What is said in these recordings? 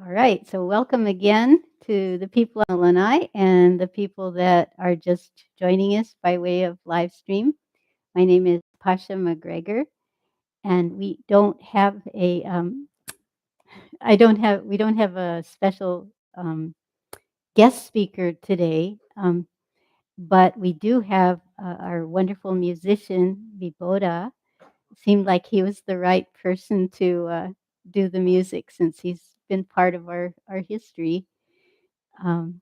All right, so welcome again to the people on the lanai and the people that are just joining us by way of live stream. My name is Pasha McGregor, and we don't have a special guest speaker today, but we do have our wonderful musician Viboda. Seemed like he was the right person to do the music since he's been part of our history. Um,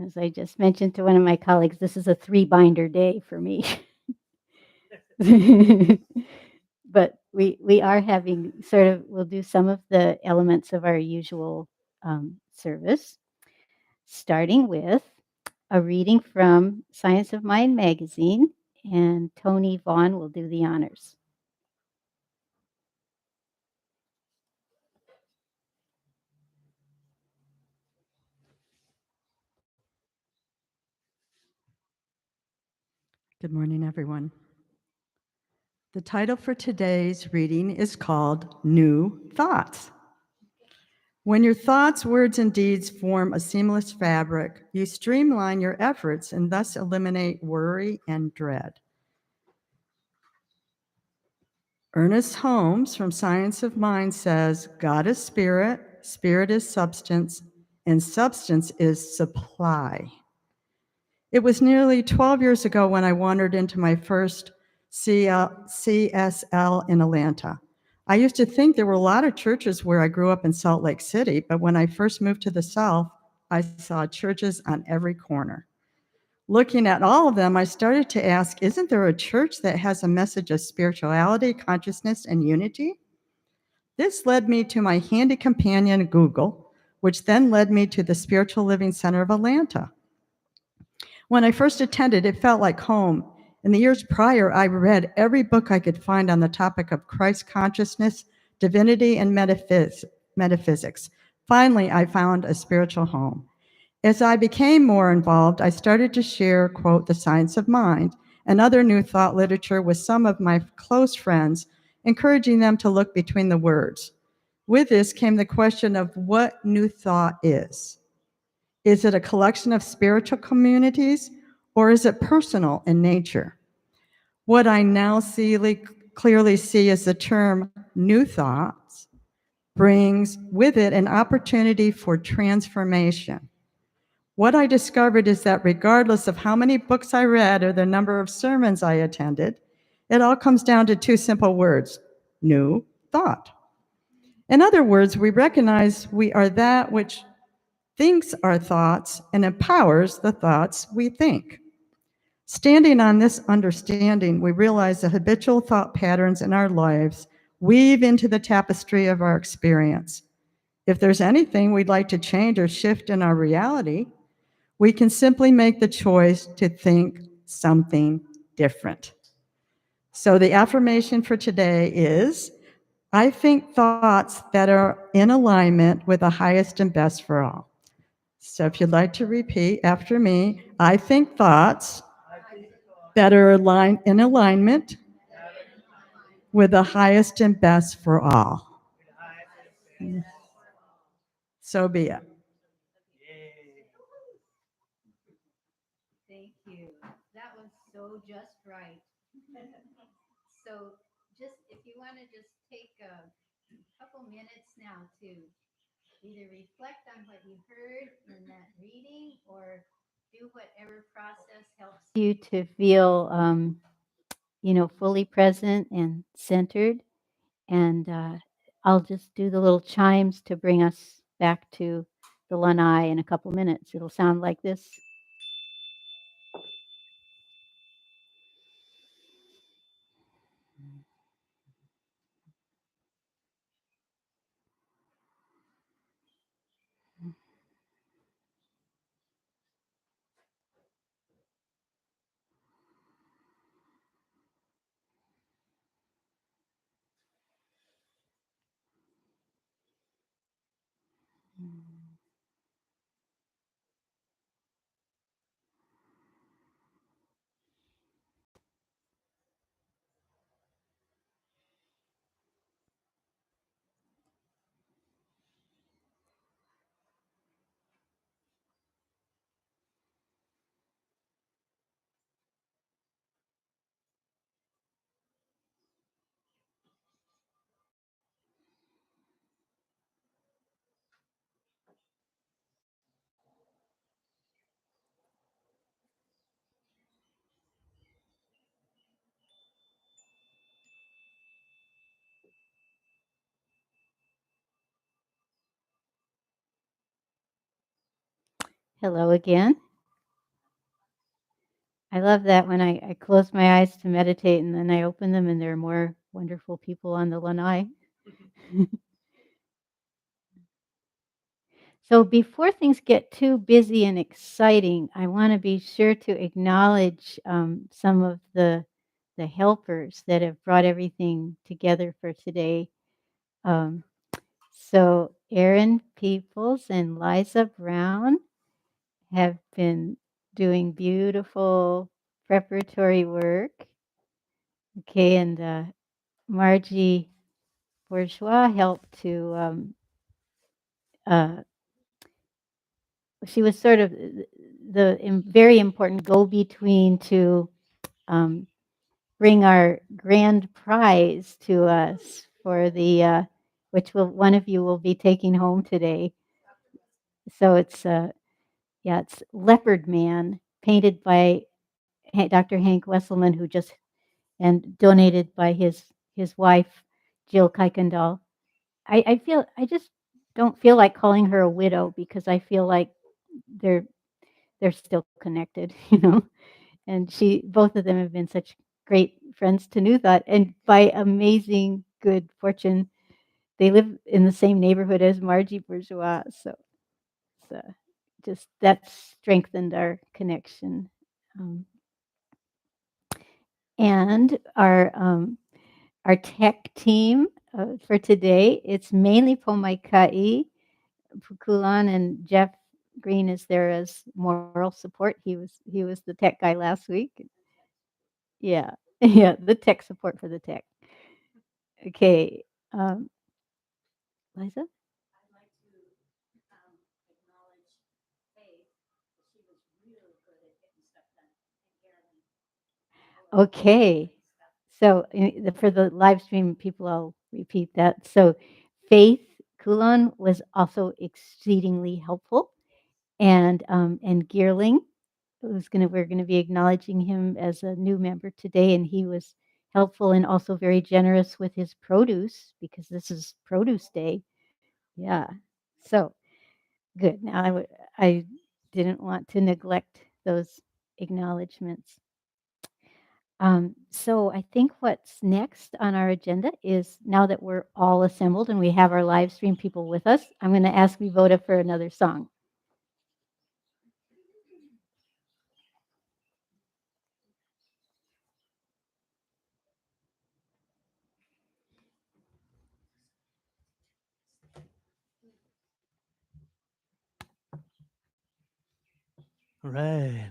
As I just mentioned to one of my colleagues, this is a 3-binder day for me. But we are having we'll do some of the elements of our usual service, starting with a reading from Science of Mind magazine, and Tony Vaughn will do the honors. Good morning, everyone. The title for today's reading is called New Thoughts. When your thoughts, words, and deeds form a seamless fabric, you streamline your efforts and thus eliminate worry and dread. Ernest Holmes from Science of Mind says, God is spirit, spirit is substance, and substance is supply. It was nearly 12 years ago when I wandered into my first CSL in Atlanta. I used to think there were a lot of churches where I grew up in Salt Lake City, but when I first moved to the South, I saw churches on every corner. Looking at all of them, I started to ask, isn't there a church that has a message of spirituality, consciousness, and unity? This led me to my handy companion, Google, which then led me to the Spiritual Living Center of Atlanta. When I first attended, it felt like home. In the years prior, I read every book I could find on the topic of Christ consciousness, divinity, and metaphysics. Finally, I found a spiritual home. As I became more involved, I started to share, quote, the science of mind and other new thought literature with some of my close friends, encouraging them to look between the words. With this came the question of what new thought is. Is it a collection of spiritual communities, or is it personal in nature? What I now clearly see is the term new thoughts brings with it an opportunity for transformation. What I discovered is that regardless of how many books I read or the number of sermons I attended, it all comes down to two simple words: new thought. In other words, we recognize we are that which thinks our thoughts and empowers the thoughts we think. Standing on this understanding, we realize the habitual thought patterns in our lives weave into the tapestry of our experience. If there's anything we'd like to change or shift in our reality, we can simply make the choice to think something different. So the affirmation for today is, I think thoughts that are in alignment with the highest and best for all. So if you'd like to repeat after me, I think thoughts that are in alignment with the highest and best for all. So be it. Thank you. That was so just right. So just if you want to just take a couple minutes now to either reflect on what you heard in that reading or do whatever process helps you to feel, fully present and centered. And I'll just do the little chimes to bring us back to the lanai in a couple minutes. It'll sound like this. Hello again. I love that when I close my eyes to meditate and then I open them and there are more wonderful people on the lanai. So before things get too busy and exciting, I want to be sure to acknowledge some of the helpers that have brought everything together for today. Um, so Erin Peoples and Liza Brown have been doing beautiful preparatory work. Okay, and Margie Bourgeois helped to, she was sort of the very important go-between to um, bring our grand prize to us for the, which one of you will be taking home today. So it's, yeah, it's Leopard Man, painted by Dr. Hank Wesselman, who just, and donated by his wife, Jill Kuykendall. I just don't feel like calling her a widow because I feel like they're still connected, And both of them have been such great friends to New Thought, and by amazing good fortune, they live in the same neighborhood as Margie Bourgeois. So just that strengthened our connection. Um, and our tech team for today, it's mainly Pomaikai. Pukulan and Jeff Green is there as moral support. He was the tech guy last week. Yeah, yeah, the tech support for the tech. Okay, Liza. Okay, so for the live stream people, I'll repeat that. So Faith Kulan was also exceedingly helpful, and Geerling we're gonna be acknowledging him as a new member today, and he was helpful and also very generous with his produce because this is produce day. Yeah, so good. Now I didn't want to neglect those acknowledgments. So I think what's next on our agenda is, now that we're all assembled and we have our live stream people with us, I'm going to ask Vivota for another song. All right.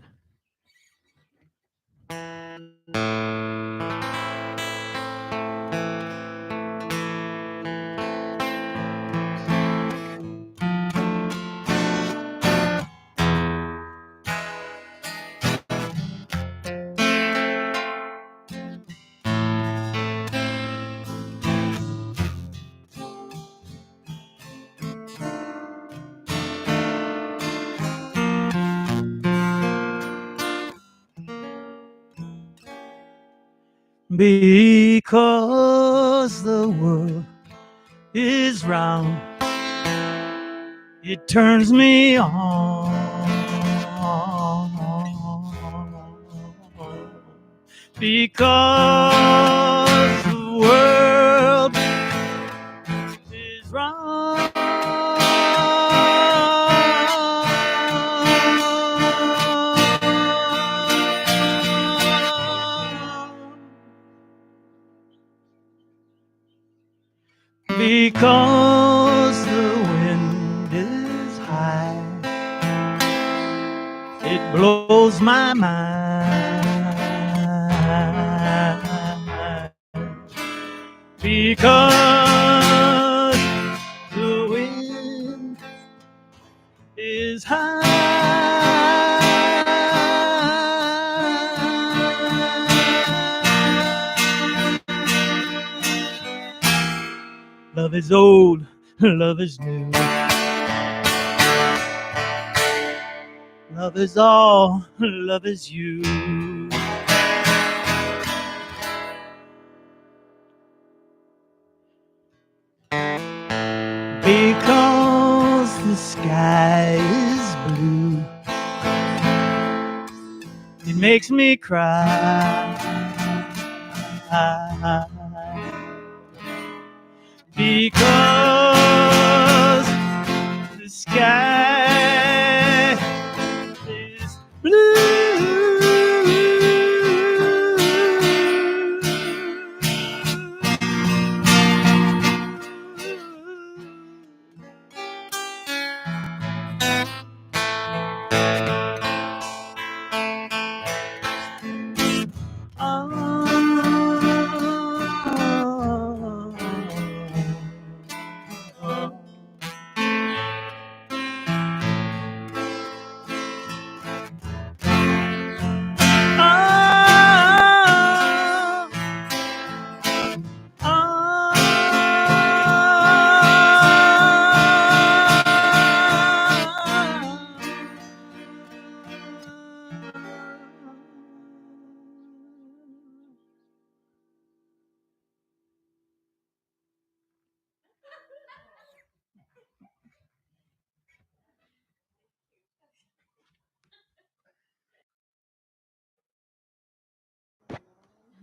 Because the world is round, it turns me on. Because the world is round, because the wind is high, it blows my mind. Because the wind is high. Love is old, love is new. Love is all, love is you. Because the sky is blue, makes me cry. Because the sky is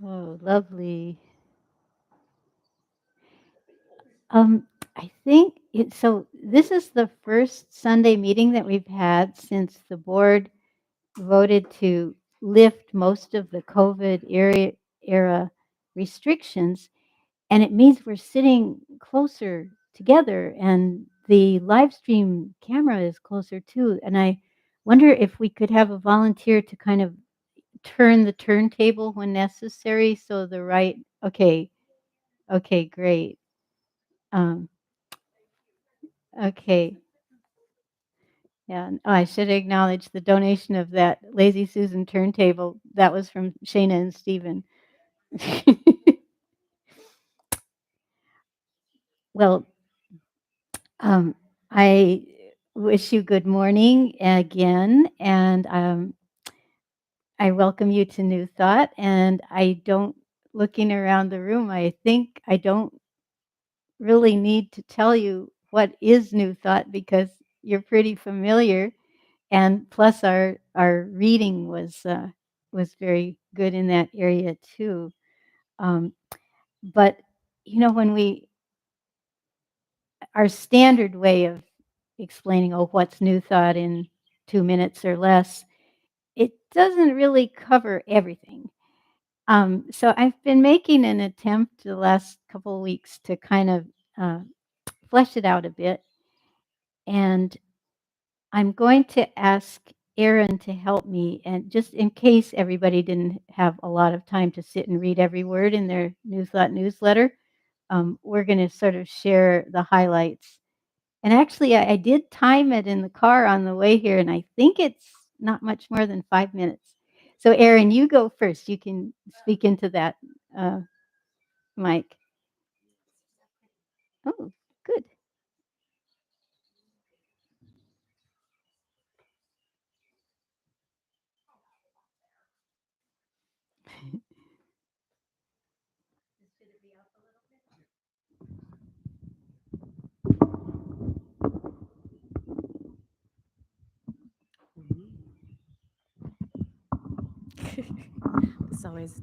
Oh, lovely. I think so. This is the first Sunday meeting that we've had since the board voted to lift most of the COVID era restrictions. And it means we're sitting closer together, and the live stream camera is closer too. And I wonder if we could have a volunteer to kind of turn the turntable when necessary. So the right, okay, okay, great. Um, okay. Yeah, oh, I should acknowledge the donation of that Lazy Susan turntable. That was from Shayna and Stephen. Well, I wish you good morning again, and I welcome you to New Thought. And I don't, looking around the room, I think I don't really need to tell you what is New Thought because you're pretty familiar. And plus, our reading was very good in that area too. But when our standard way of explaining, oh, what's New Thought in 2 minutes or less, it doesn't really cover everything. So I've been making an attempt the last couple of weeks to kind of flesh it out a bit. And I'm going to ask Erin to help me, and just in case everybody didn't have a lot of time to sit and read every word in their New Thought newsletter, we're going to sort of share the highlights. And actually, I did time it in the car on the way here, and I think it's not much more than 5 minutes. So, Erin, you go first. You can speak into that, Mike. Oh, good. It's always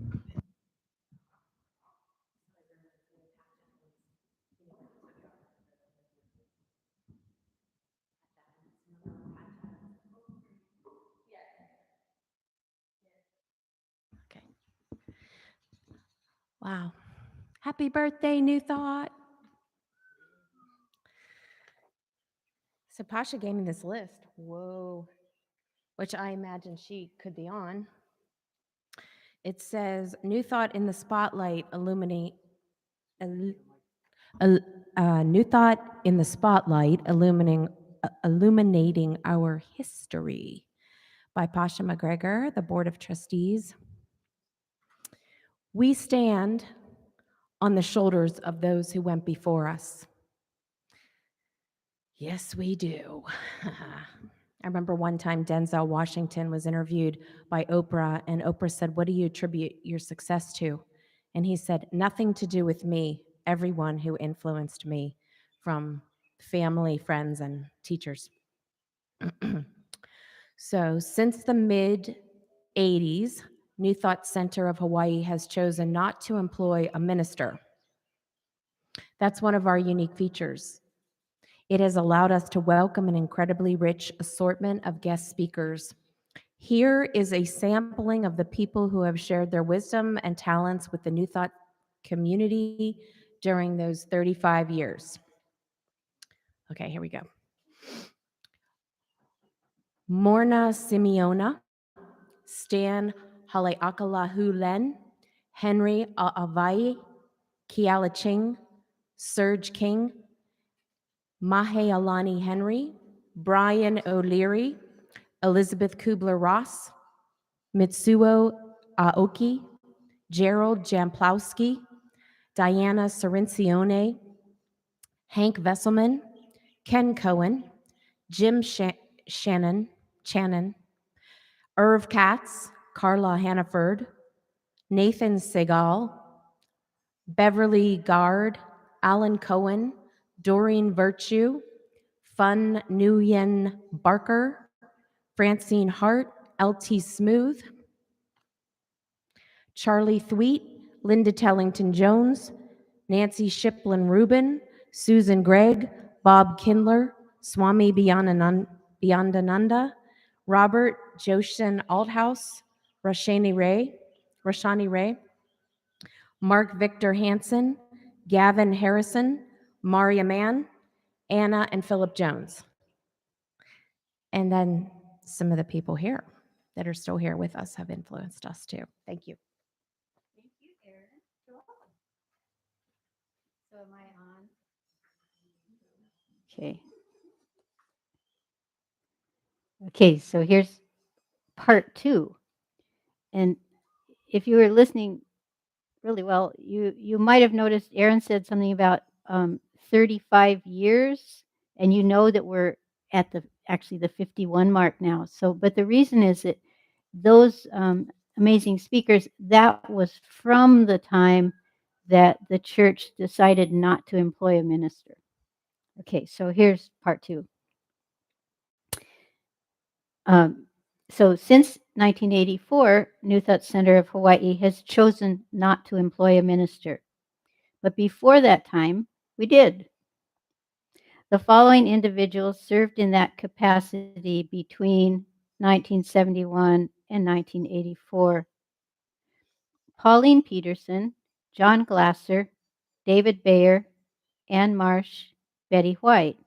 okay. Wow. Happy birthday, New Thought. So Pasha gave me this list. Whoa. Which I imagine she could be on. It says New Thought in the Spotlight New Thought in the Spotlight illuminating our history by Pasha McGregor, the Board of Trustees. We stand on the shoulders of those who went before us. Yes, we do. I remember one time Denzel Washington was interviewed by Oprah, and Oprah said, "What do you attribute your success to?" And he said, "Nothing to do with me, everyone who influenced me, from family, friends, and teachers." So since the mid 80s, New Thought Center of Hawaii has chosen not to employ a minister. That's one of our unique features. It has allowed us to welcome an incredibly rich assortment of guest speakers. Here is a sampling of the people who have shared their wisdom and talents with the New Thought community during those 35 years. Okay, here we go. Morna Simeona, Stan Haleakalahulen, Henry Aavai, Kiala Ching, Serge King, Mahealani Henry, Brian O'Leary, Elizabeth Kubler-Ross, Mitsuo Aoki, Gerald Jamplowski, Diana Cerencione, Hank Vesselman, Ken Cohen, Jim Channon, Irv Katz, Carla Hannaford, Nathan Segal, Beverly Gard, Alan Cohen, Doreen Virtue, Fun Nguyen Barker, Francine Hart, LT Smooth, Charlie Thweet, Linda Tellington Jones, Nancy Shiplin Rubin, Susan Gregg, Bob Kindler, Swami Beyondananda, Robert Joshin Althouse, Rashani Ray, Mark Victor Hansen, Gavin Harrison, Maria Mann, Anna and Philip Jones. And then some of the people here that are still here with us have influenced us too. Thank you. Thank you, Erin. So am I on? Okay. Okay, so here's part 2. And if you were listening really well, you might have noticed Erin said something about 35 years, and you know that we're at actually the 51 mark now. So, but the reason is that those amazing speakers, that was from the time that the church decided not to employ a minister. Okay, so here's part 2. So since 1984, New Thought Center of Hawaii has chosen not to employ a minister. But before that time, we did. The following individuals served in that capacity between 1971 and 1984. Pauline Peterson, John Glasser, David Bayer, Ann Marsh, Betty White.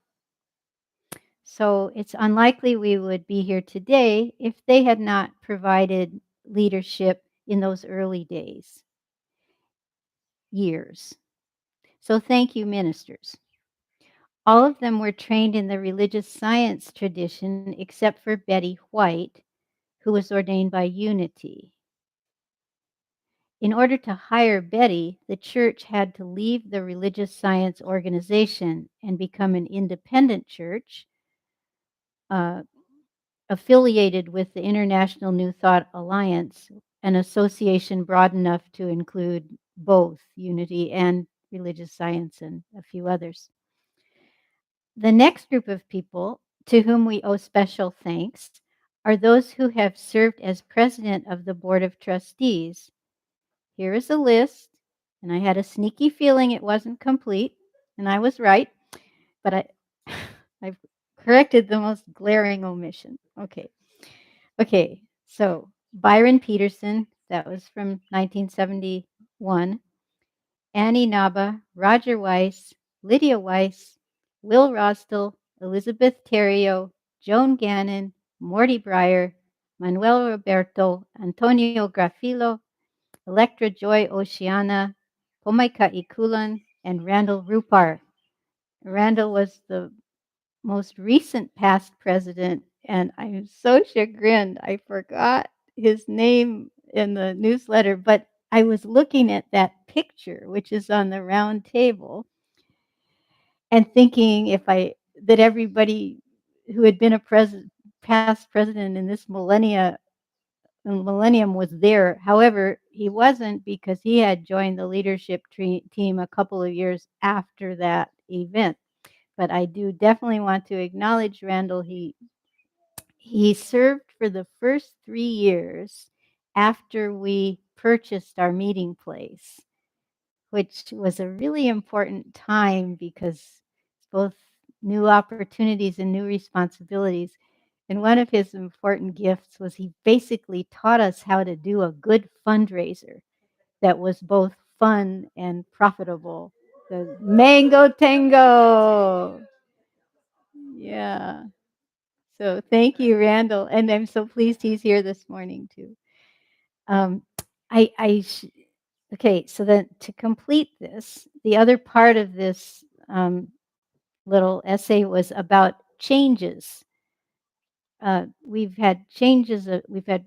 So it's unlikely we would be here today if they had not provided leadership in those early years. So thank you, ministers. All of them were trained in the religious science tradition except for Betty White, who was ordained by Unity. In order to hire Betty, the church had to leave the religious science organization and become an independent church affiliated with the International New Thought Alliance, an association broad enough to include both Unity and religious science and a few others. The next group of people to whom we owe special thanks are those who have served as president of the Board of Trustees. Here is a list, and I had a sneaky feeling it wasn't complete, and I was right, but I've corrected the most glaring omission. Okay, so Byron Peterson, that was from 1971, Annie Naba, Roger Weiss, Lydia Weiss, Will Rostel, Elizabeth Terrio, Joan Gannon, Morty Breyer, Manuel Roberto, Antonio Grafilo, Electra Joy Oceana, Pomaika Ikulan, and Randall Rupar. Randall was the most recent past president, and I'm so chagrined I forgot his name in the newsletter, but I was looking at that picture, which is on the round table, and thinking that everybody who had been a past president in this millennium was there. However, he wasn't, because he had joined the leadership team a couple of years after that event. But I do definitely want to acknowledge Randall. He served for the first 3 years after we purchased our meeting place, which was a really important time because both new opportunities and new responsibilities. And one of his important gifts was he basically taught us how to do a good fundraiser that was both fun and profitable. The Mango Tango. Yeah. So thank you, Randall. And I'm so pleased he's here this morning too. Um, I okay, so then to complete this, the other part of this little essay was about changes. We've had changes. We've had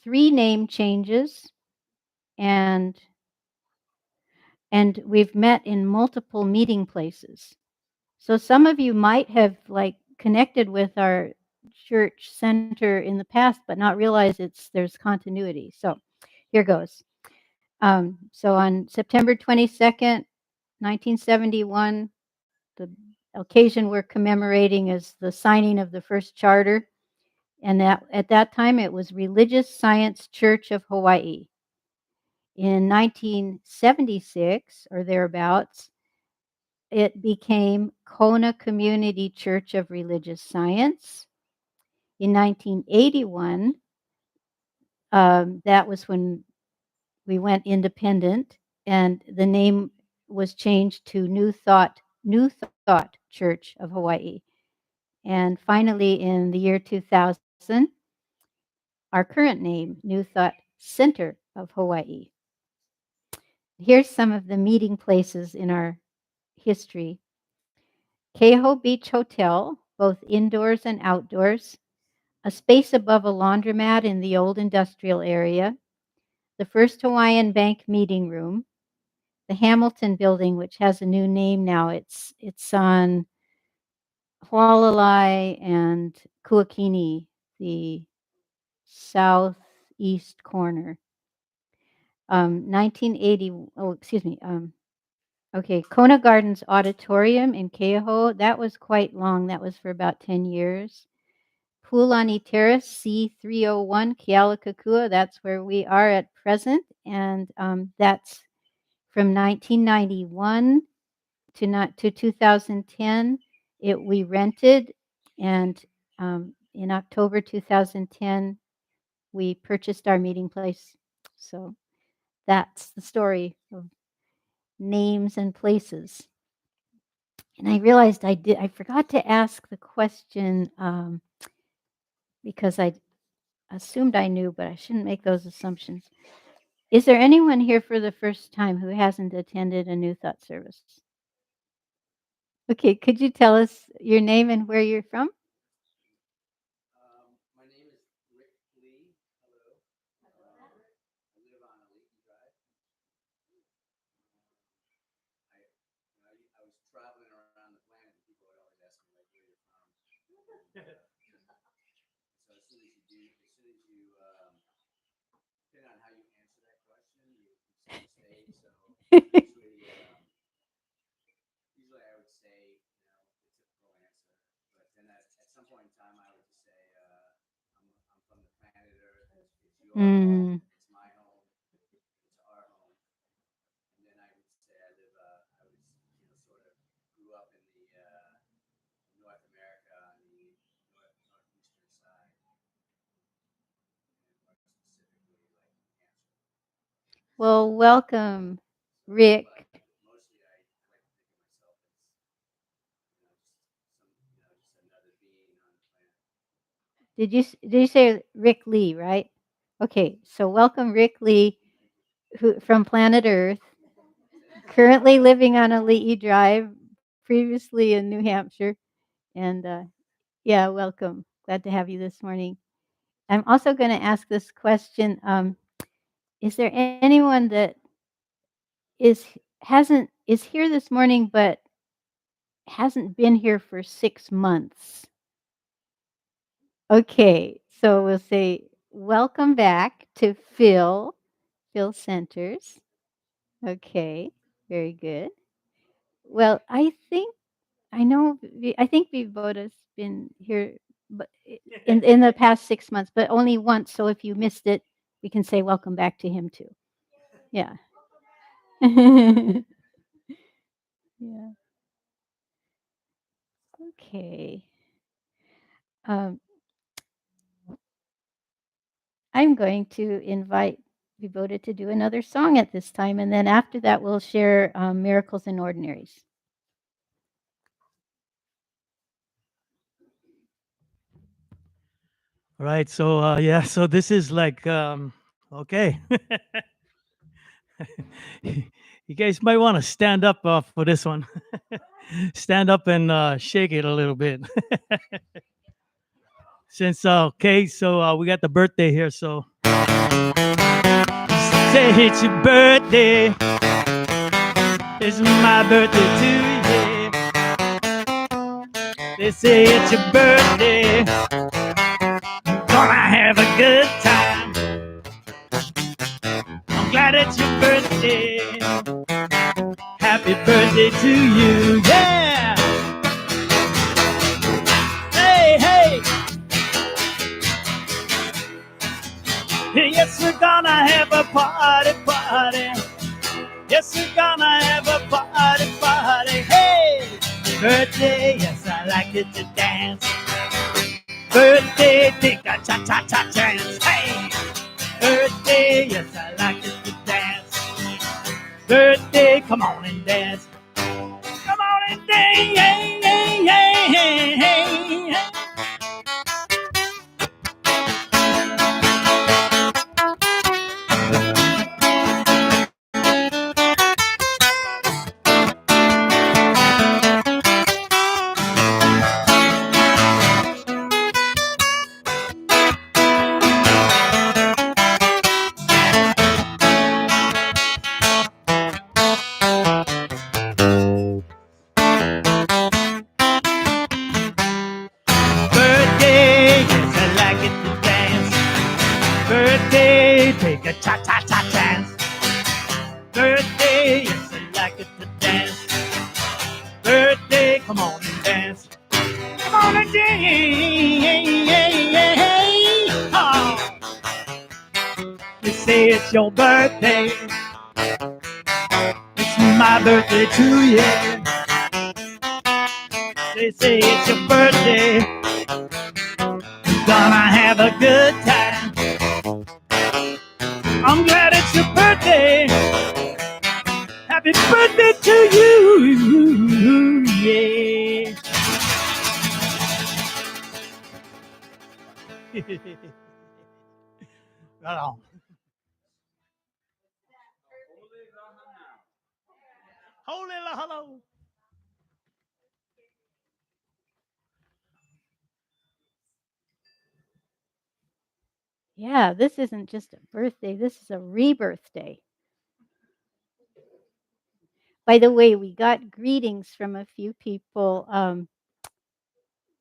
3 name changes, and we've met in multiple meeting places. So some of you might have like connected with our church center in the past, but not realize there's continuity. So here goes. So on September 22nd, 1971, the occasion we're commemorating is the signing of the first charter. And that at that time it was Religious Science Church of Hawaii. In 1976 or thereabouts, it became Kona Community Church of Religious Science. In 1981, that was when we went independent, and the name was changed to New Thought Church of Hawaii. And finally, in the year 2000, our current name, New Thought Center of Hawaii. Here's some of the meeting places in our history. Keho Beach Hotel, both indoors and outdoors, a space above a laundromat in the old industrial area, the First Hawaiian Bank meeting room, the Hamilton Building, which has a new name now. It's on Hualalai and Kuakini, the southeast corner. 1980, oh, excuse me. Okay, Kona Gardens Auditorium in Keaho, that was quite long. That was for about 10 years. Pualani Terrace, C301, Kealakekua, that's where we are at present. And that's from 1991 to 2010. We rented, and in October 2010, we purchased our meeting place. So that's the story of names and places. And I realized I forgot to ask the question because I assumed I knew, but I shouldn't make those assumptions. Is there anyone here for the first time who hasn't attended a New Thought service? Okay, could you tell us your name and where you're from? My name is Rick Lee. Hello. I live on Aliki Drive. I was traveling around the planet, and people would always ask me like where you're from. So as soon as you depending on how you answer that question, you set the stage. So usually I would say, the typical answer, but then at some point in time, I would just say, I'm from the planet Earth. It's your home. It's my home. It's our home. And then I would say I was, sort of grew up in the North America on the northeastern side, and more specifically like Hampshire. Well, welcome, Rick. But mostly I like to think of myself as, just another being on the planet. Did you say Rick Lee, right? Okay, so welcome, Rick Lee, from Planet Earth, currently living on Ali'i Drive, previously in New Hampshire. And yeah, welcome. Glad to have you this morning. I'm also going to ask this question. Is there anyone that is here this morning but hasn't been here for 6 months? Okay, so we'll say welcome back to Phil Centers. Okay, very good. Well, I think Vivoda's been here but in the past 6 months, but only once. So if you missed it, we can say welcome back to him too. Yeah. Yeah. Okay. Um, I'm going to invite Vibota to do another song at this time, and then after that, we'll share miracles and ordinaries. Right. So yeah. So this is like okay. You guys might want to stand up for this one. Stand up and shake it a little bit. Since okay, so we got the birthday here. So say it's your birthday. It's my birthday too. Yeah. They say it's your birthday. Gonna have a good time. I'm glad it's your birthday. Happy birthday to you, yeah. Hey, hey. Yes, we're gonna have a party, party. Yes, we're gonna have a party, party. Hey, birthday, yes, I like it to dance. Birthday, take a cha-cha-cha chance. Hey, birthday, yes, I like it to dance. Birthday, come on and dance. Come on and dance, hey, hey, hey, hey, hey, hey. Birthday, yes, I like it to dance. Birthday, take a cha-cha-cha chance. Birthday, yes, I like it to dance. Birthday, come on and dance. Come on and dance. Oh. You say it's your birthday. It's my birthday too, yeah. They say it's your birthday. Gonna have a good time. I'm glad it's your birthday. Happy birthday to you, yeah. Right on. Holy hello. Yeah, this isn't just a birthday, this is a rebirth day. By the way, we got greetings from a few people.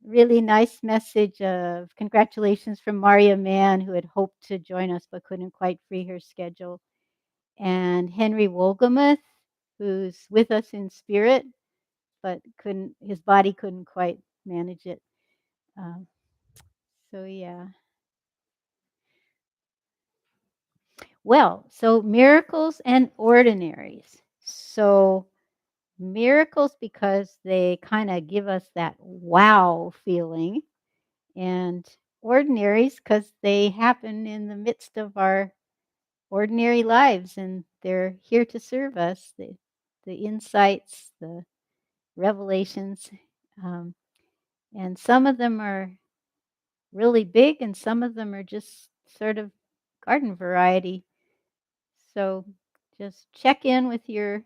Really nice message of congratulations from Maria Mann, who had hoped to join us but couldn't quite free her schedule. And Henry Wolgamuth, who's with us in spirit, but his body couldn't quite manage it. So yeah. Well, so miracles and ordinaries. So miracles because they kind of give us that wow feeling, and ordinaries because they happen in the midst of our ordinary lives and they're here to serve us, the insights, the revelations. And some of them are really big and some of them are just sort of garden variety. So just check in with your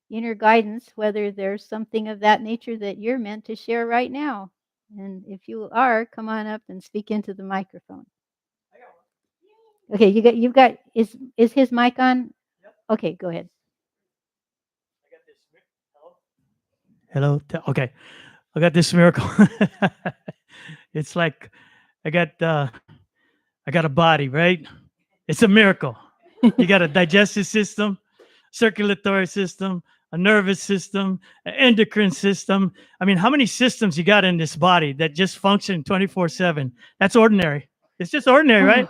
inner guidance, whether there's something of that nature that you're meant to share right now. And if you are, come on up and speak into the microphone. Okay, you've got is his mic on? Okay, go ahead. Hello. Okay. I got this miracle. It's like I got a body, right? It's a miracle. You got a digestive system, circulatory system, a nervous system, an endocrine system. I mean, how many systems you got in this body that just function 24/7? That's ordinary. It's just ordinary, right?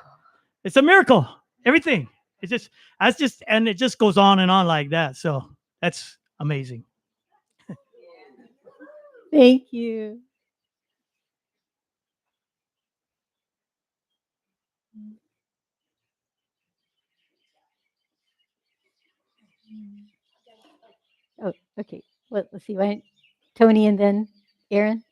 It's a miracle. everything. And it just goes on and on like that. So that's amazing. Thank you. Oh, okay. Well, let's see. Why, Tony and then Aaron?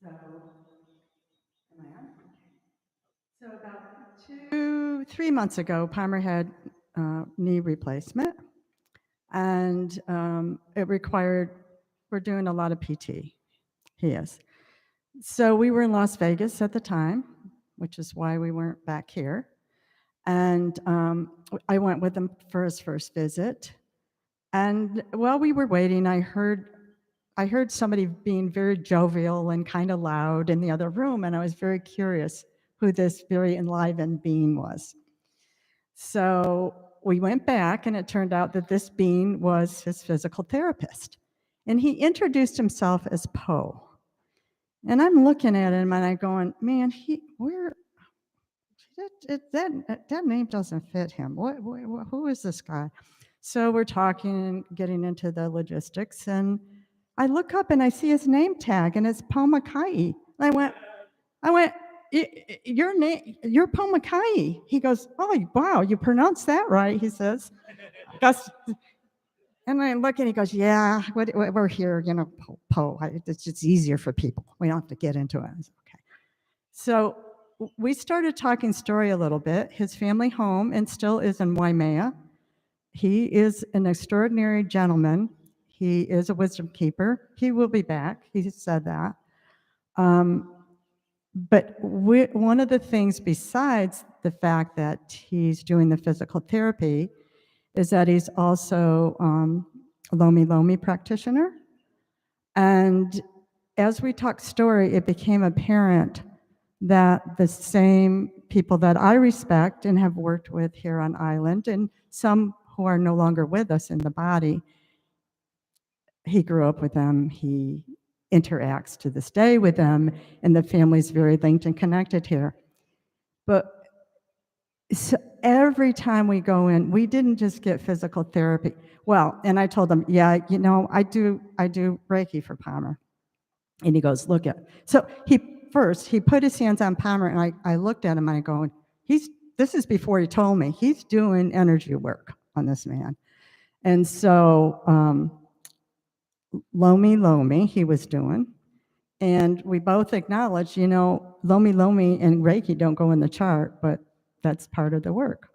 So, am I on? So about 3 months ago, Palmer had knee replacement, and it required, we're doing a lot of PT. He is. So we were in Las Vegas at the time, which is why we weren't back here. And I went with him for his first visit. And while we were waiting, I heard somebody being very jovial and kind of loud in the other room, and I was very curious who this very enlivened being was. So we went back, and it turned out that this being was his physical therapist. And he introduced himself as Poe. And I'm looking at him and I'm going, man, that name doesn't fit him. Who is this guy? So we're talking, getting into the logistics, and I look up and I see his name tag, and it's Paul Mackay. I went, your name, you're Paul Mackay. He goes, oh, wow, you pronounced that right, he says. Gus, and I look and he goes, yeah, we're here, Poe. It's just easier for people. We don't have to get into it. I said, okay. So we started talking story a little bit. His family home and still is in Waimea. He is an extraordinary gentleman. He is a wisdom keeper. He will be back. He said that. But one of the things besides the fact that he's doing the physical therapy is that he's also Lomi Lomi practitioner. And as we talked story, it became apparent that the same people that I respect and have worked with here on island, and some who are no longer with us in the body, he grew up with them, he interacts to this day with them, and the family's very linked and connected here. But so every time we go in, we didn't just get physical therapy. Well, and I told him, yeah, I do Reiki for Palmer. And he goes, look at. So he put his hands on Palmer, and I looked at him and I go, this is before he told me, he's doing energy work on this man. And so Lomi Lomi he was doing. And we both acknowledged, Lomi Lomi and Reiki don't go in the chart, but that's part of the work.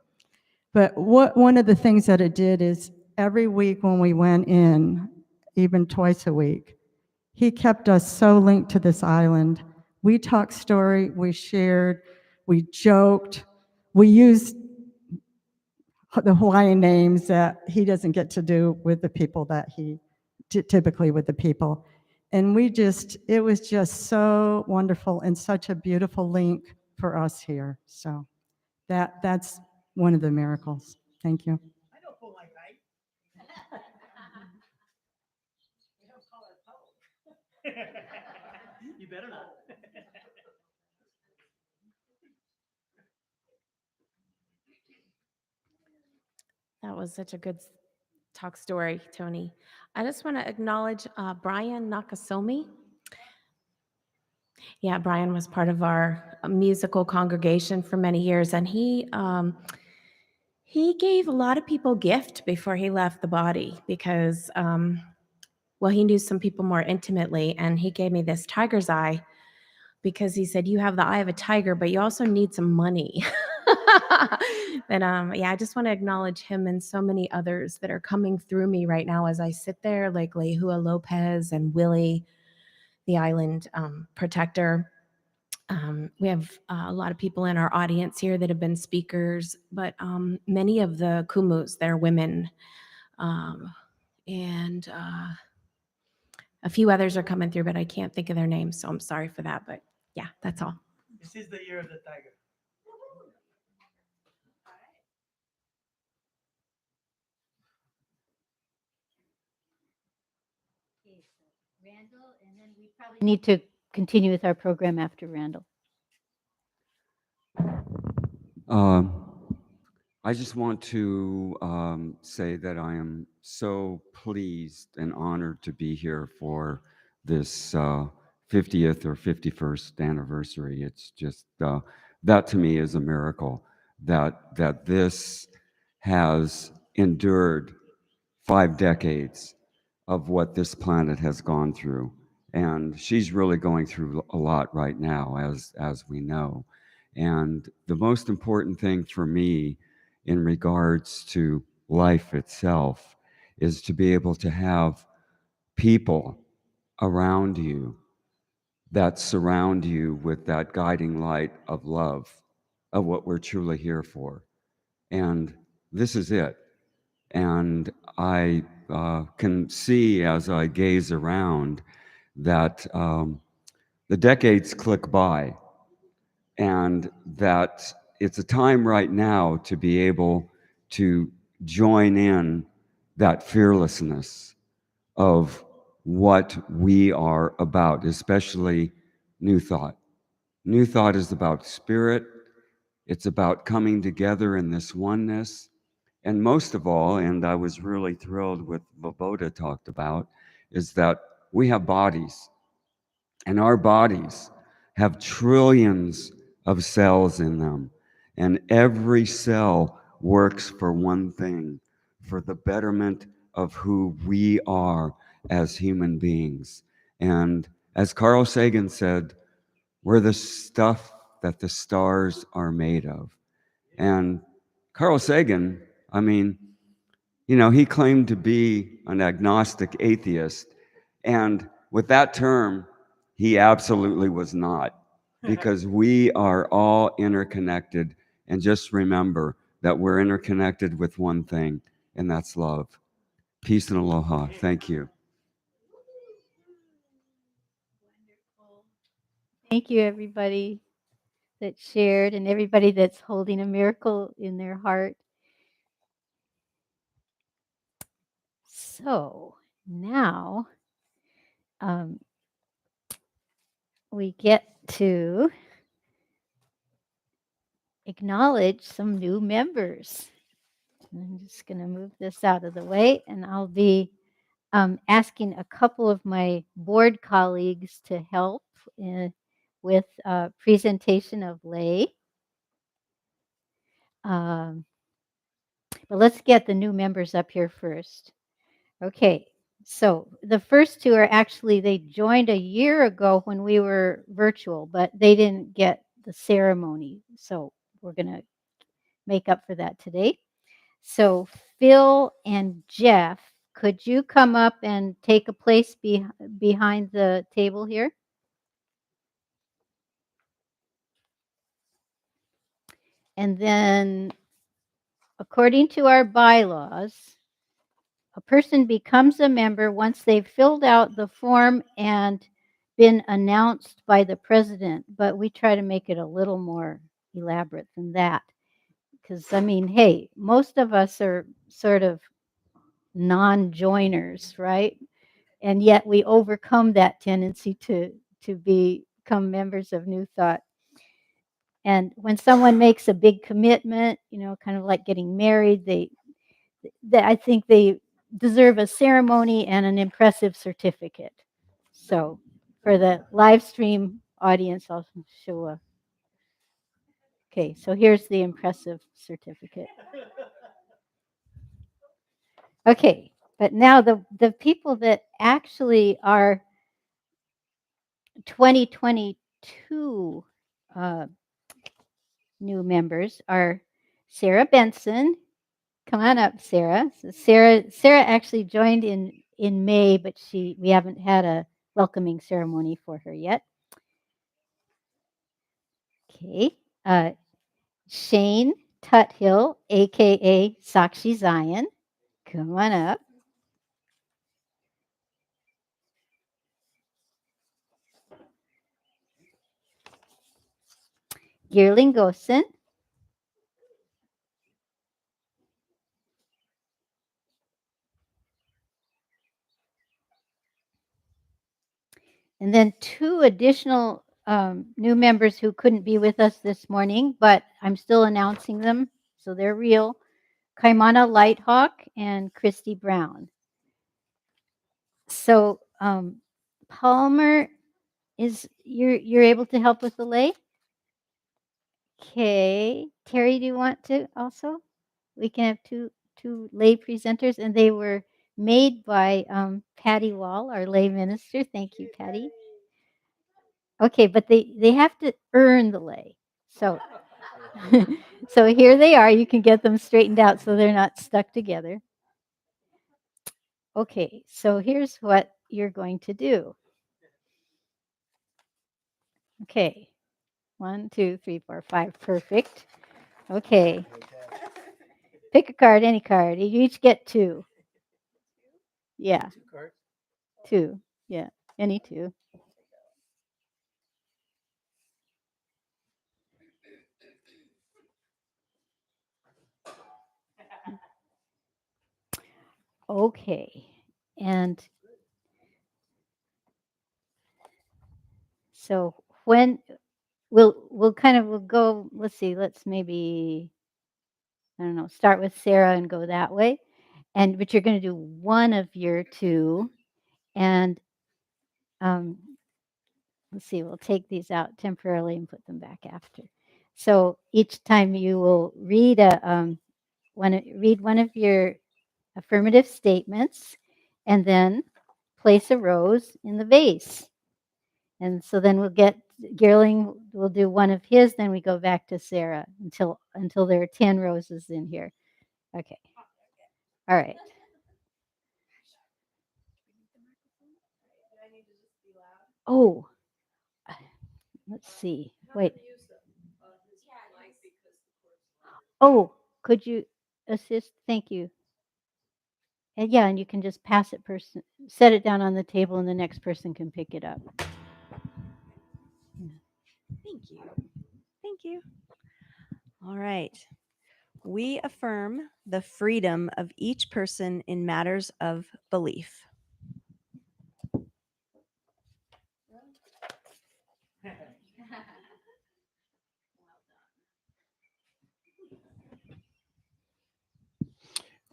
But one of the things that it did is every week when we went in, even twice a week, he kept us so linked to this island. We talked story, we shared, we joked, we used the Hawaiian names that he doesn't get to do with the people that he typically with the people. And it was just so wonderful and such a beautiful link for us here. So that's one of the miracles. Thank you. I don't pull like right. You don't call her Poe. You better not. That was such a good talk story, Tony. I just want to acknowledge Brian Nakasomi. Yeah, Brian was part of our musical congregation for many years, and he gave a lot of people gift before he left the body because, well, he knew some people more intimately, and he gave me this tiger's eye because he said, you have the eye of a tiger, but you also need some money. Yeah, I just want to acknowledge him and so many others that are coming through me right now as I sit there, like Lehua Lopez and Willie, the island protector. We have a lot of people in our audience here that have been speakers, but many of the kumus, they're women. And a few others are coming through, but I can't think of their names, so I'm sorry for that. But yeah, that's all. This is the year of the tiger. Okay, so Randall, and then we probably Need to continue with our program after Randall. Um, I just want to say that I am so pleased and honored to be here for this 50th or 51st anniversary. It's just that to me is a miracle that this has endured 5 decades of what this planet has gone through, and she's really going through a lot right now, as we know. And the most important thing for me in regards to life itself is to be able to have people around you that surround you with that guiding light of love, of what we're truly here for. And this is it. And I can see as I gaze around that the decades click by, and that it's a time right now to be able to join in that fearlessness of what we are about, especially New Thought. New Thought is about spirit, it's about coming together in this oneness. And most of all, and I was really thrilled with what Boda talked about, is that we have bodies, and our bodies have trillions of cells in them. And every cell works for one thing, for the betterment of who we are as human beings. And as Carl Sagan said, we're the stuff that the stars are made of. And Carl Sagan, I mean, you know, he claimed to be an agnostic atheist. And with that term, he absolutely was not, because we are all interconnected. And just remember that we're interconnected with one thing, and that's love. Peace and aloha. Thank you. wonderful. Thank you, everybody that shared and everybody that's holding a miracle in their heart. So now we get to acknowledge some new members. I'm just going to move this out of the way, and I'll be asking a couple of my board colleagues to help with presentation of lay. But let's get the new members up here first. Okay, so the first two are actually, they joined a year ago when we were virtual, but they didn't get the ceremony. So we're going to make up for that today. So Phil and Jeff, could you come up and take a place behind the table here? And then, according to our bylaws, a person becomes a member once they've filled out the form and been announced by the president. But we try to make it a little more elaborate than that. Because, I mean, hey, most of us are sort of non-joiners, right? And yet we overcome that tendency to become members of New Thought. And when someone makes a big commitment, you know, kind of like getting married, I think they deserve a ceremony and an impressive certificate. So for the live stream audience, I'll show a. Okay, so here's the impressive certificate. Okay, but now the people that actually are 2022 new members are Sarah Benson. Come on up, Sarah. So Sarah actually joined in May, but we haven't had a welcoming ceremony for her yet. Okay. Shane Tuthill, aka Sakshi Zion. Come on up. Geerling Gosen. And then 2 additional new members who couldn't be with us this morning, but I'm still announcing them, so they're real. Kaimana Lighthawk and Christy Brown. So Palmer, you're able to help with the lay? Okay. Terry, do you want to also? We can have two lay presenters, and they were made by Patty Wall, our lay minister. Thank you, Patty. Okay, but they have to earn the lay. So so here they are. You can get them straightened out so they're not stuck together. Okay, so here's what you're going to do. Okay. 1, 2, 3, 4, 5. Perfect. Okay. Pick a card, any card. You each get 2. Yeah. 2. Yeah. Any 2. Okay. And so when we'll go, let's see, let's maybe, I don't know, start with Sarah and go that way. But you're going to do one of your 2. And let's see, we'll take these out temporarily and put them back after. So each time you will read one of your affirmative statements and then place a rose in the vase. And so then Gerling will do one of his, then we go back to Sarah until there are 10 roses in here. Okay. All right. Oh, let's see. Wait. Oh, could you assist? Thank you. And yeah, and you can just pass it set it down on the table and the next person can pick it up. Thank you. Thank you. All right. We affirm the freedom of each person in matters of belief.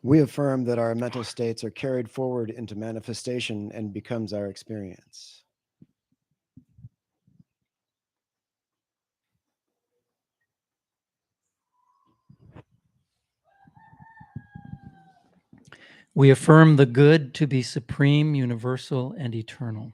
We affirm that our mental states are carried forward into manifestation and becomes our experience. We affirm the good to be supreme, universal, and eternal.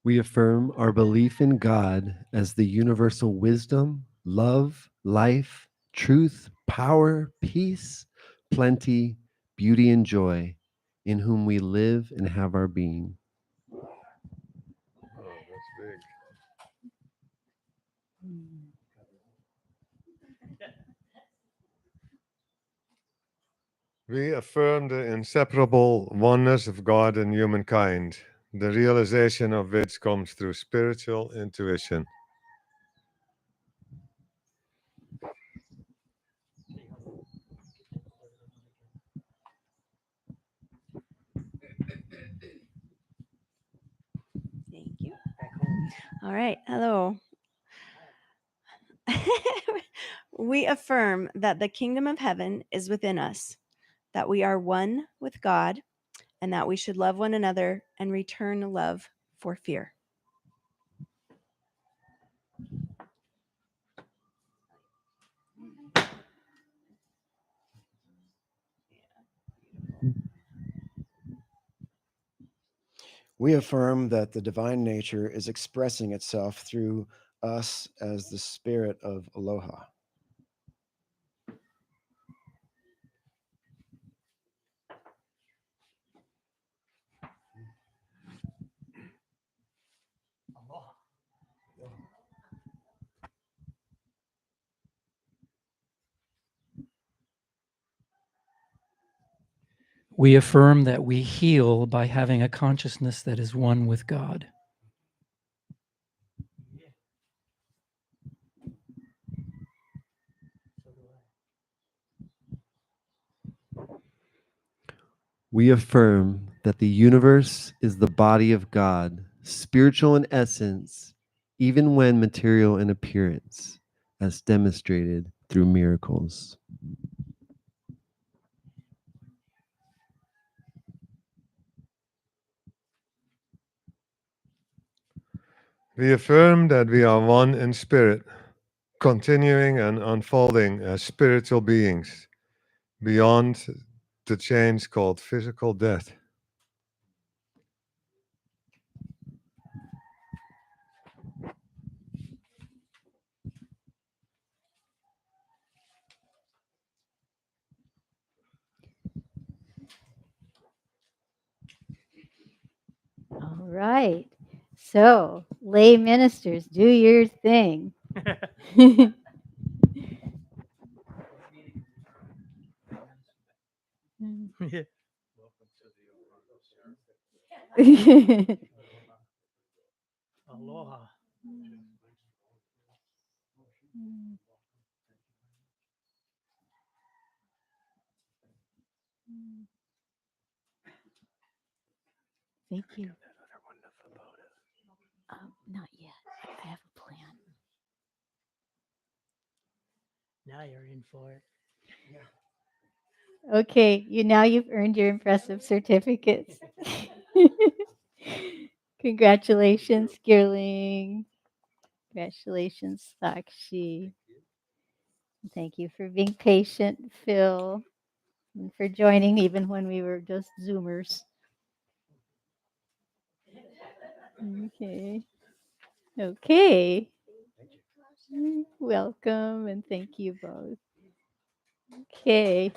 We affirm our belief in God as the universal wisdom, love, life, truth, power, peace, plenty, beauty, and joy, in whom we live and have our being. Oh, that's big. We affirm the inseparable oneness of God and humankind, the realization of which comes through spiritual intuition. Thank you. All right. Hello. We affirm that the kingdom of heaven is within us, that we are one with God, and that we should love one another and return love for fear. We affirm that the divine nature is expressing itself through us as the spirit of aloha. We affirm that we heal by having a consciousness that is one with God. We affirm that the universe is the body of God, spiritual in essence, even when material in appearance, as demonstrated through miracles. We affirm that we are one in spirit, continuing and unfolding as spiritual beings beyond the change called physical death. All right. So, lay ministers, do your thing. Yeah. Aloha. Thank you. Not yet. I have a plan. Now you're in for it. Okay, you've earned your impressive certificates. Congratulations, Girling. Congratulations, Sakshi. Thank you for being patient, Phil, and for joining even when we were just Zoomers. Okay. Okay. Welcome and thank you both. Okay.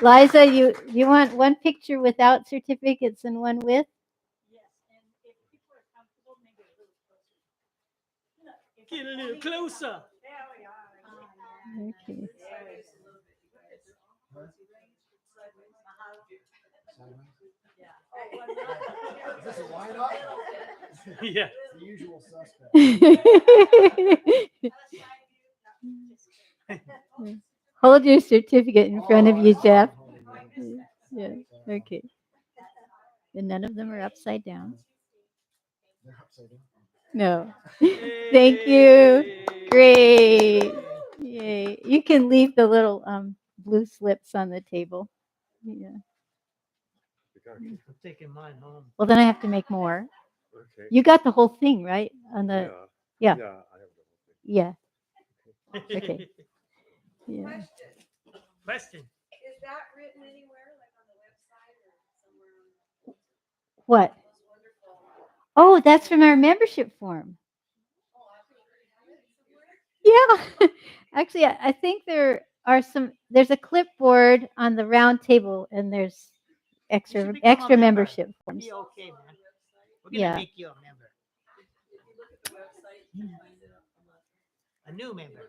Liza, you want one picture without certificates and one with? Get a little closer. Okay. Is this a lineup? Yeah. The usual suspect. Hold your certificate in front of you, Jeff. Yeah. Okay. And none of them are upside down. They're upside down. No. Thank you. Hey. Great. Yay. You can leave the little blue slips on the table. Yeah. I'm taking mine home. Well, then I have to make more. Okay. You got the whole thing, right? On the yeah. Yeah, I have the whole thing. Yeah. Okay. Yeah. Question. Is that written anywhere, like on the website or somewhere? What? Oh, that's from our membership form. Yeah. Actually, I think there's a clipboard on the round table and there's extra membership forms. Be okay, man. We're gonna Yeah. make you a member. A new member.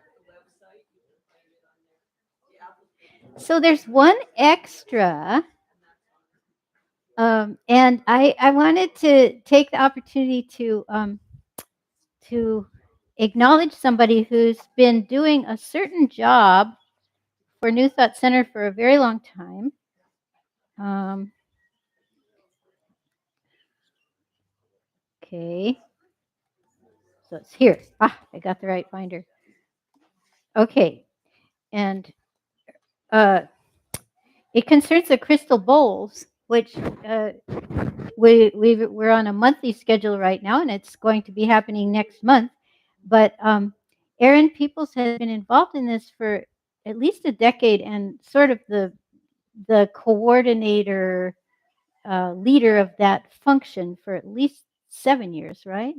So there's one extra. And I wanted to take the opportunity to acknowledge somebody who's been doing a certain job for New Thought Center for a very long time. Okay. So it's here. I got the right binder. Okay. And it concerns the crystal bowls, which we're on a monthly schedule right now, and it's going to be happening next month. But Erin Peoples has been involved in this for at least a decade, and sort of the coordinator, leader of that function for at least 7 years, right?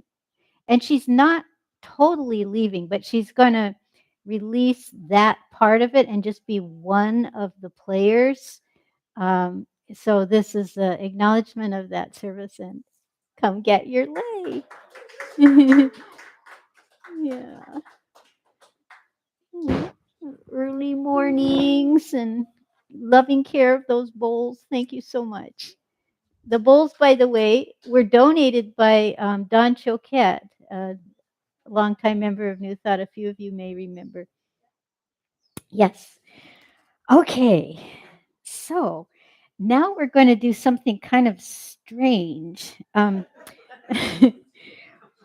And she's not totally leaving, but she's going to release that part of it and just be one of the players. So this is an acknowledgement of that service, and come get your lei. Yeah. Early mornings and loving care of those bowls. Thank you so much. The bowls, by the way, were donated by Don Choquette, a longtime member of New Thought. A few of you may remember. Yes. Okay. So now we're going to do something kind of strange.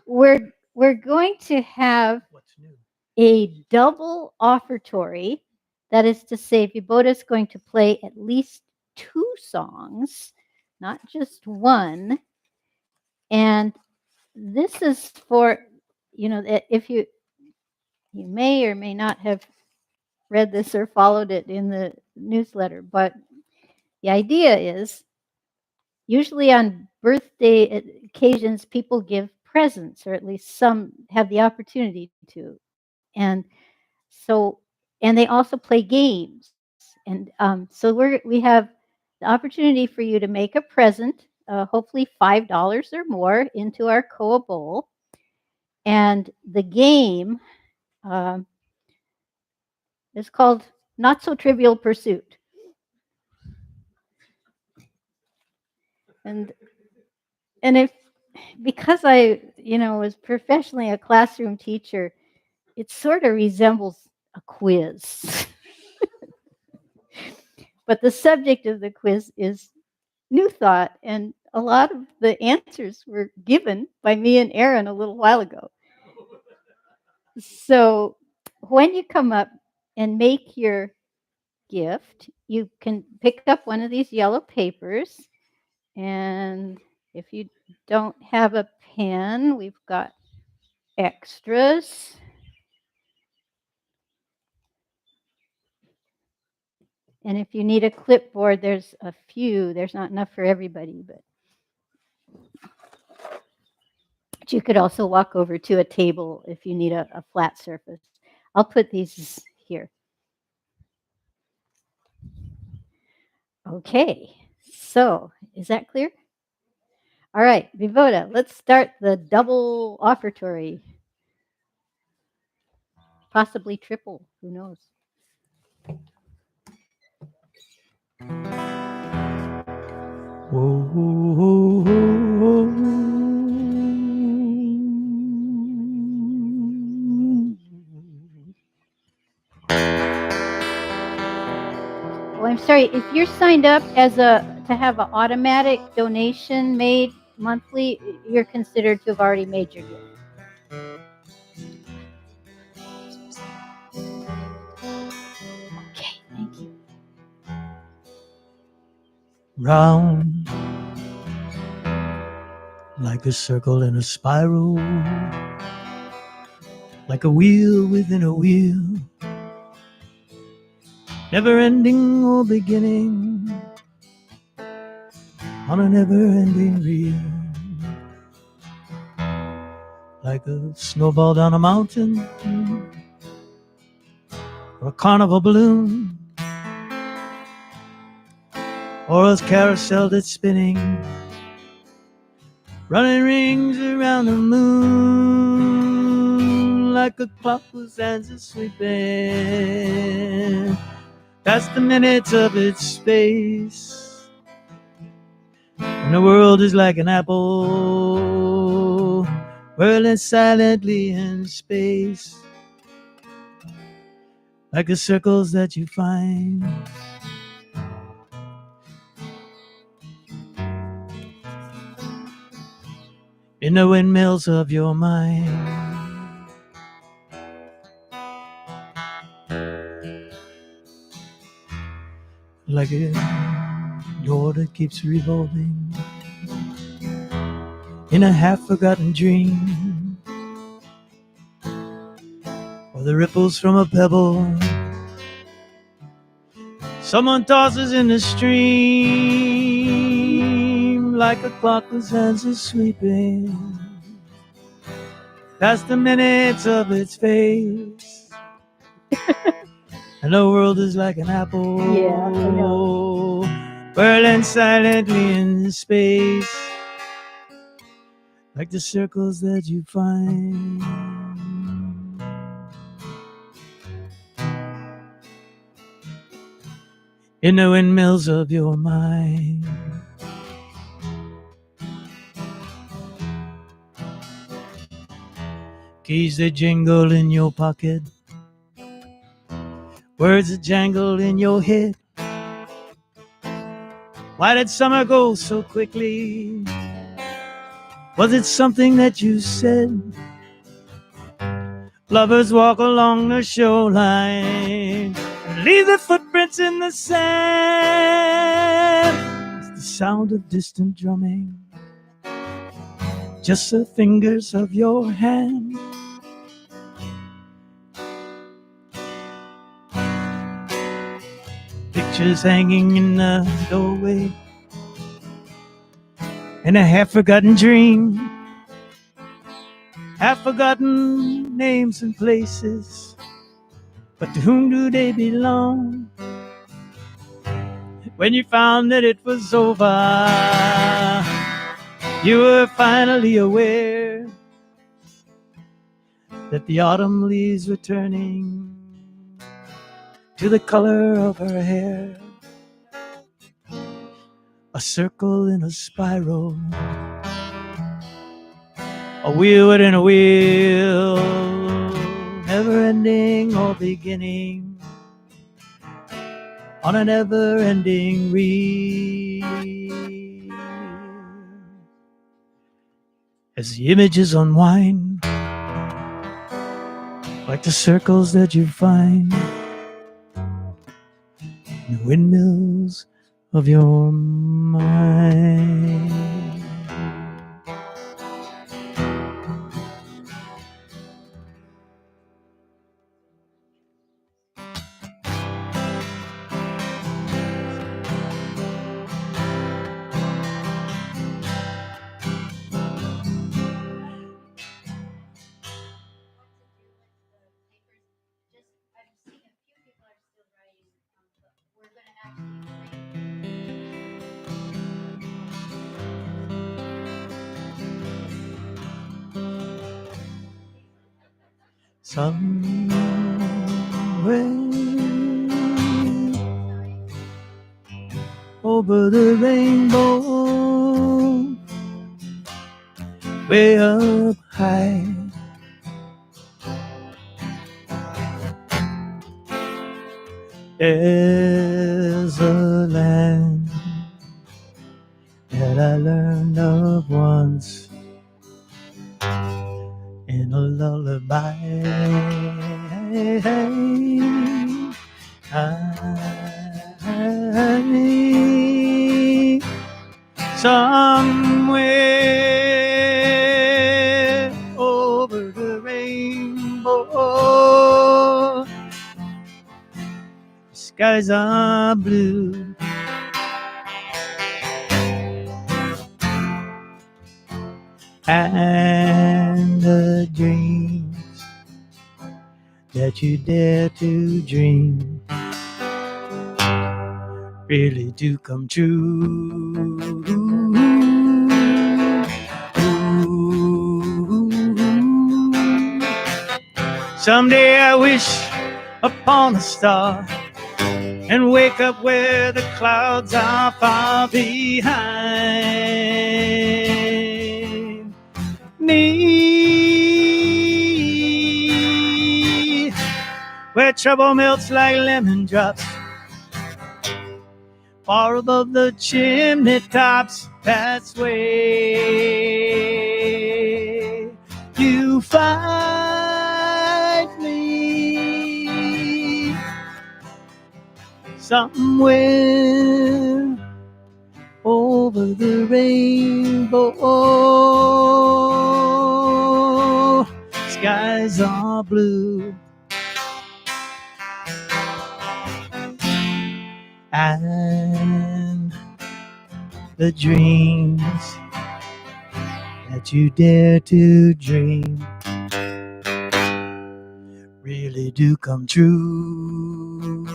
We're going to have What's new? a double offertory. That is to say, Vibota is going to play at least 2 songs, not just one. And this is for, if you may or may not have read this or followed it in the newsletter, but the idea is usually on birthday occasions, people give presents, or at least some have the opportunity to. And so, and they also play games. And so we have the opportunity for you to make a present, hopefully $5 or more, into our Koa Bowl. And the game is called Not So Trivial Pursuit. And if, because I, was professionally a classroom teacher, it sort of resembles a quiz. But the subject of the quiz is New Thought, and a lot of the answers were given by me and Aaron a little while ago. So when you come up and make your gift, you can pick up one of these yellow papers, and if you don't have a pen, we've got extras. And if you need a clipboard, there's a few. There's not enough for everybody, but you could also walk over to a table if you need a flat surface. I'll put these here. Okay, so is that clear? All right, Vibota, let's start the double offertory. Possibly triple, who knows? Whoa, whoa, whoa, whoa. Oh, I'm sorry, if you're signed up as to have an automatic donation made monthly, you're considered to have already made your gift. Okay, thank you. Round like a circle in a spiral, like a wheel within a wheel, never ending or beginning on a never ending reel, like a snowball down a mountain or a carnival balloon or a carousel that's spinning, running rings around the moon, like a clock whose hands are sweeping past the minutes of its space. And the world is like an apple whirling silently in space, like the circles that you find in the windmills of your mind. Like a door that keeps revolving in a half-forgotten dream, or the ripples from a pebble someone tosses in the stream, like a clock whose hands are sweeping past the minutes of its face. And the world is like an apple, Yeah, I know. whirling silently in space, like the circles that you find in the windmills of your mind. Keys that jingle in your pocket, words that jangle in your head. Why did summer go so quickly? Was it something that you said? Lovers walk along the shoreline and leave their footprints in the sand. It's the sound of distant drumming, just the fingers of your hand. Pictures hanging in the doorway, and a half-forgotten dream, half-forgotten names and places, but to whom do they belong? When you found that it was over, you were finally aware that the autumn leaves were turning to the color of her hair. A circle in a spiral, a wheel within a wheel, never ending or beginning on a never ending reel. As the images unwind, like the circles that you find in the windmills of your mind. Somewhere over the rainbow, way up high, there's a land that I learned of once in a lullaby. Somewhere over the rainbow, skies are blue, and the dreams that you dare to dream really do come true. Someday I wish upon a star and wake up where the clouds are far behind me, where trouble melts like lemon drops far above the chimney tops. That's where you find me, somewhere over the rainbow. Skies are blue, and the dreams that you dare to dream really do come true.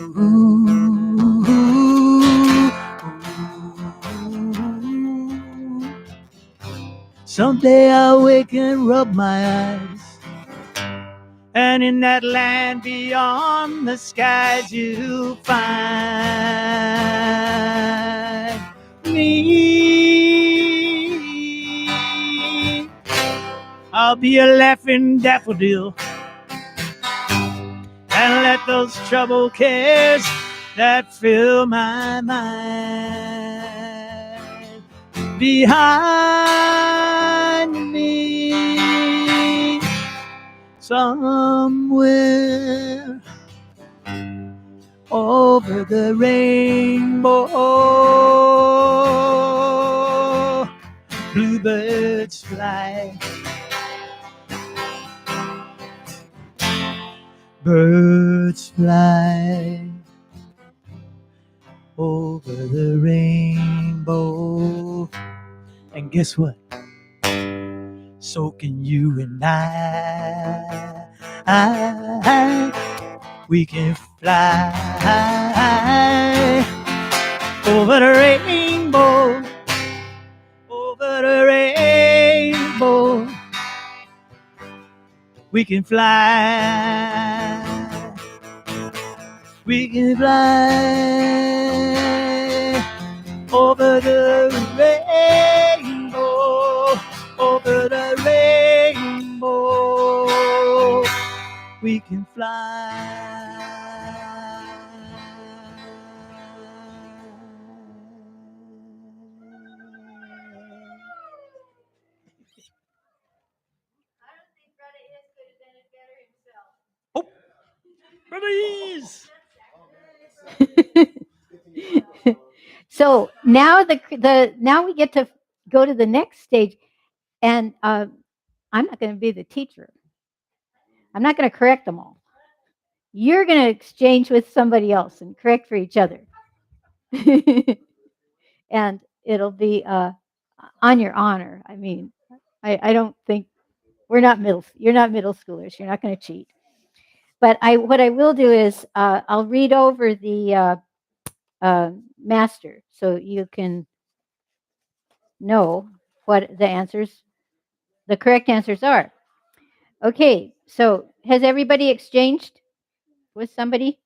Someday I'll wake and rub my eyes, and in that land beyond the skies you'll find me. I'll be a laughing daffodil and let those trouble cares that fill my mind behind me somewhere over the rainbow. Bluebirds fly, birds fly over the rainbow. And guess what? So can you and we can fly over the rainbow, over the rainbow. We can fly, we can fly over the rainbow, over the rainbow. We can fly. Oh, Brother Ease. So now now we get to go to the next stage, and I'm not going to be the teacher. I'm not going to correct them all. You're going to exchange with somebody else and correct for each other. And it'll be on your honor. I mean, I don't think you're not middle schoolers. You're not going to cheat. But what I will do is I'll read over the master so you can know what the correct answers are. Okay, so has everybody exchanged with somebody?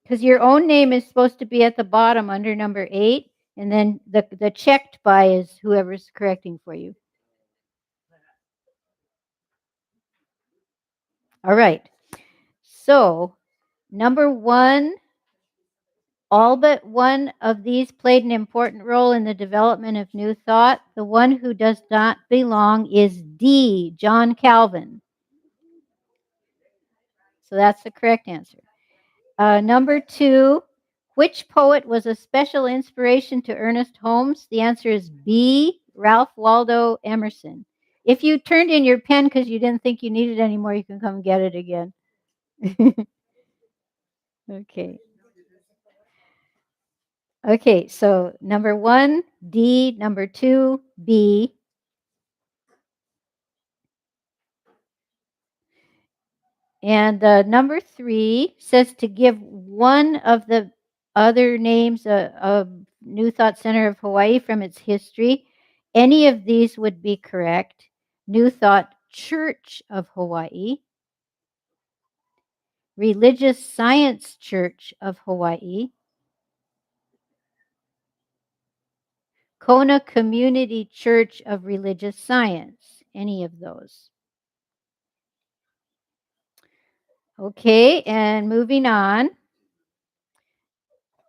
Because your own name is supposed to be at the bottom under number 8, and then the checked by is whoever's correcting for you. All right. So number 1, all but one of these played an important role in the development of New Thought. The one who does not belong is D, John Calvin. So that's the correct answer. Number 2, which poet was a special inspiration to Ernest Holmes? The answer is B, Ralph Waldo Emerson. If you turned in your pen because you didn't think you needed it anymore, you can come get it again. Okay. Okay, so number 1, D, number 2, B. And number 3 says to give one of the other names of New Thought Center of Hawaii from its history. Any of these would be correct. New Thought Church of Hawaii, Religious Science Church of Hawaii, Kona Community Church of Religious Science, any of those. Okay, and moving on.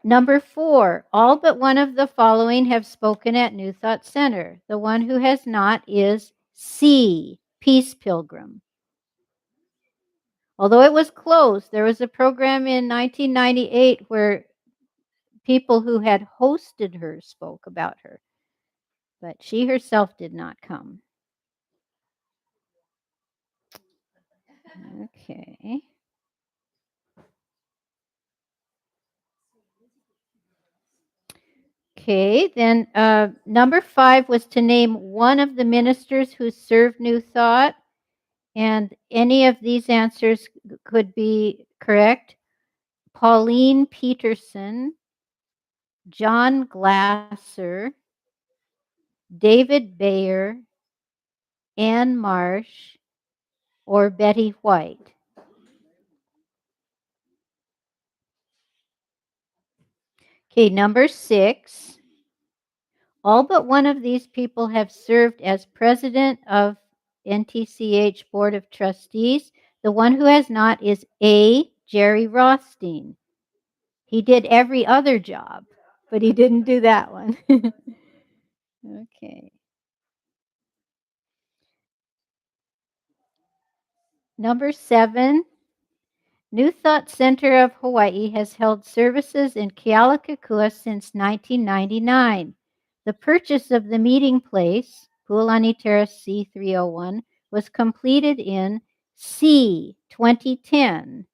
Number 4, all but one of the following have spoken at New Thought Center. The one who has not is C, Peace Pilgrim. Although it was closed, there was a program in 1998 where people who had hosted her spoke about her, but she herself did not come. Okay. Okay, then number 5 was to name one of the ministers who served New Thought, and any of these answers could be correct. Pauline Peterson, John Glasser, David Bayer, Ann Marsh, or Betty White. Okay, number 6. All but one of these people have served as president of NTCH Board of Trustees. The one who has not is A, Jerry Rothstein. He did every other job, but he didn't do that one. Okay. Number 7, New Thought Center of Hawaii has held services in Kealakekua since 1999. The purchase of the meeting place, Pualani Terrace C301, was completed in C 2010.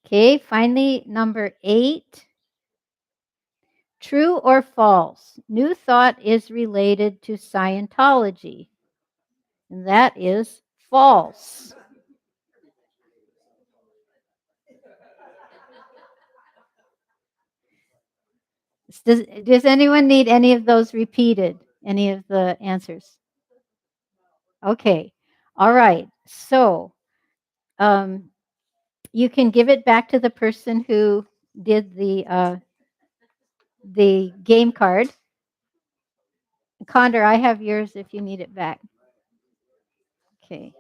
Okay, finally, number 8. True or false? New Thought is related to Scientology. And that is false. Does anyone need any of those repeated? Any of the answers? Okay. All right. So you can give it back to the person who did the game card. Condor, I have yours if you need it back. Okay.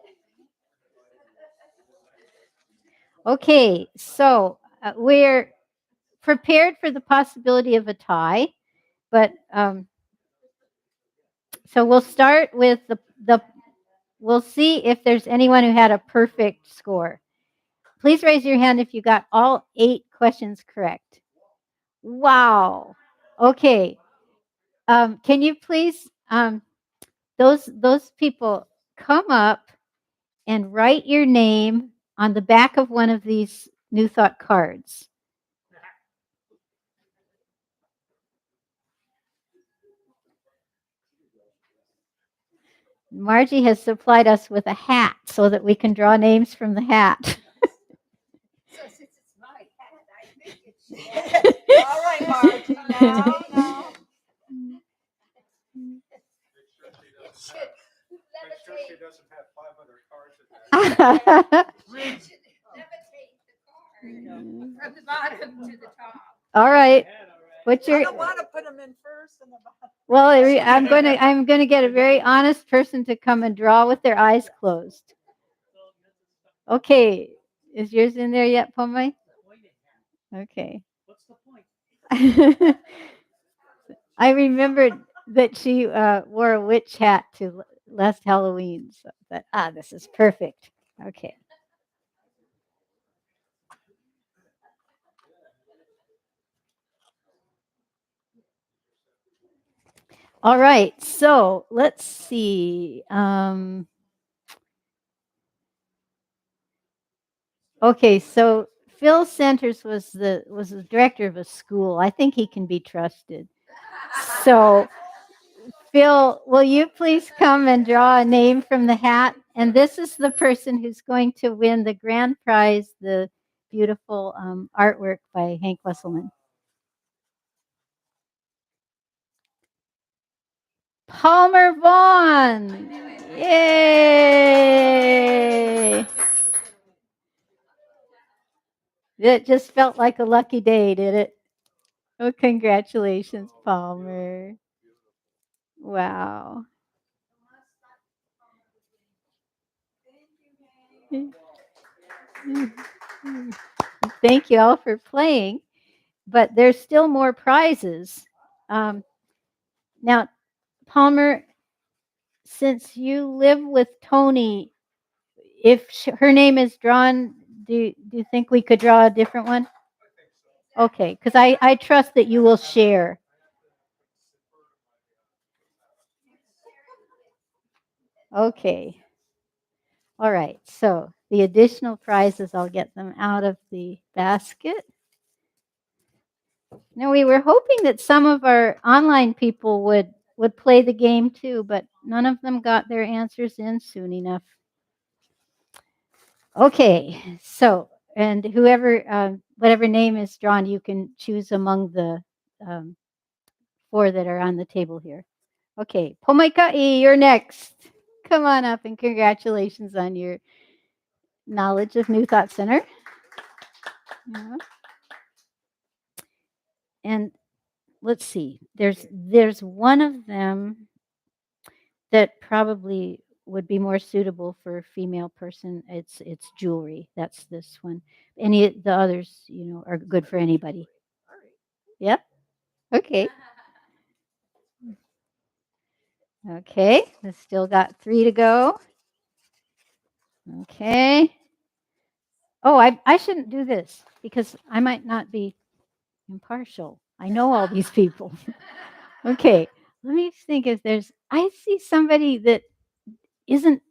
Okay. So we're prepared for the possibility of a tie, but so we'll start with we'll see if there's anyone who had a perfect score. Please raise your hand if you got all 8 questions correct. Wow. Okay. Can you please, those people, come up and write your name on the back of one of these New Thought cards. Margie has supplied us with a hat so that we can draw names from the hat. So since it's my hat, I think it should. All right, Margie, now. It should levitate. doesn't have 5 other cards in It should levitate the card from the bottom to the top. All right. What's your? I don't want to put them in first and the bottom. Well, I'm going to get a very honest person to come and draw with their eyes closed. Okay. Is yours in there yet, Pomai? Okay. What's the point? I remembered that she wore a witch hat to last Halloween. So that, this is perfect. Okay. All right. So let's see. Okay. So Phil Centers was the director of a school. I think he can be trusted. So Phil, will you please come and draw a name from the hat? And this is the person who's going to win the grand prize, the beautiful artwork by Hank Wesselman. Palmer Vaughn. Yay! It just felt like a lucky day, did it? Oh, congratulations, Palmer. Wow. Thank you all for playing, but there's still more prizes. Now, Palmer, since you live with Tony, if her name is drawn, do you think we could draw a different one? Okay, because I trust that you will share. Okay. All right, so the additional prizes, I'll get them out of the basket. Now, we were hoping that some of our online people would play the game too, but none of them got their answers in soon enough. Okay, so, and whoever, whatever name is drawn, you can choose among the 4 that are on the table here. Okay, Pomaikai, you're next. Come on up and congratulations on your knowledge of New Thought Center. Yeah. And let's see, there's one of them that probably would be more suitable for a female person, it's jewelry. That's this one. Any of the others, are good for anybody. Yep. Okay. Okay. We've still got 3 to go. Okay. Oh, I shouldn't do this because I might not be impartial. I know all these people. Okay. Let me think if I see somebody that isn't.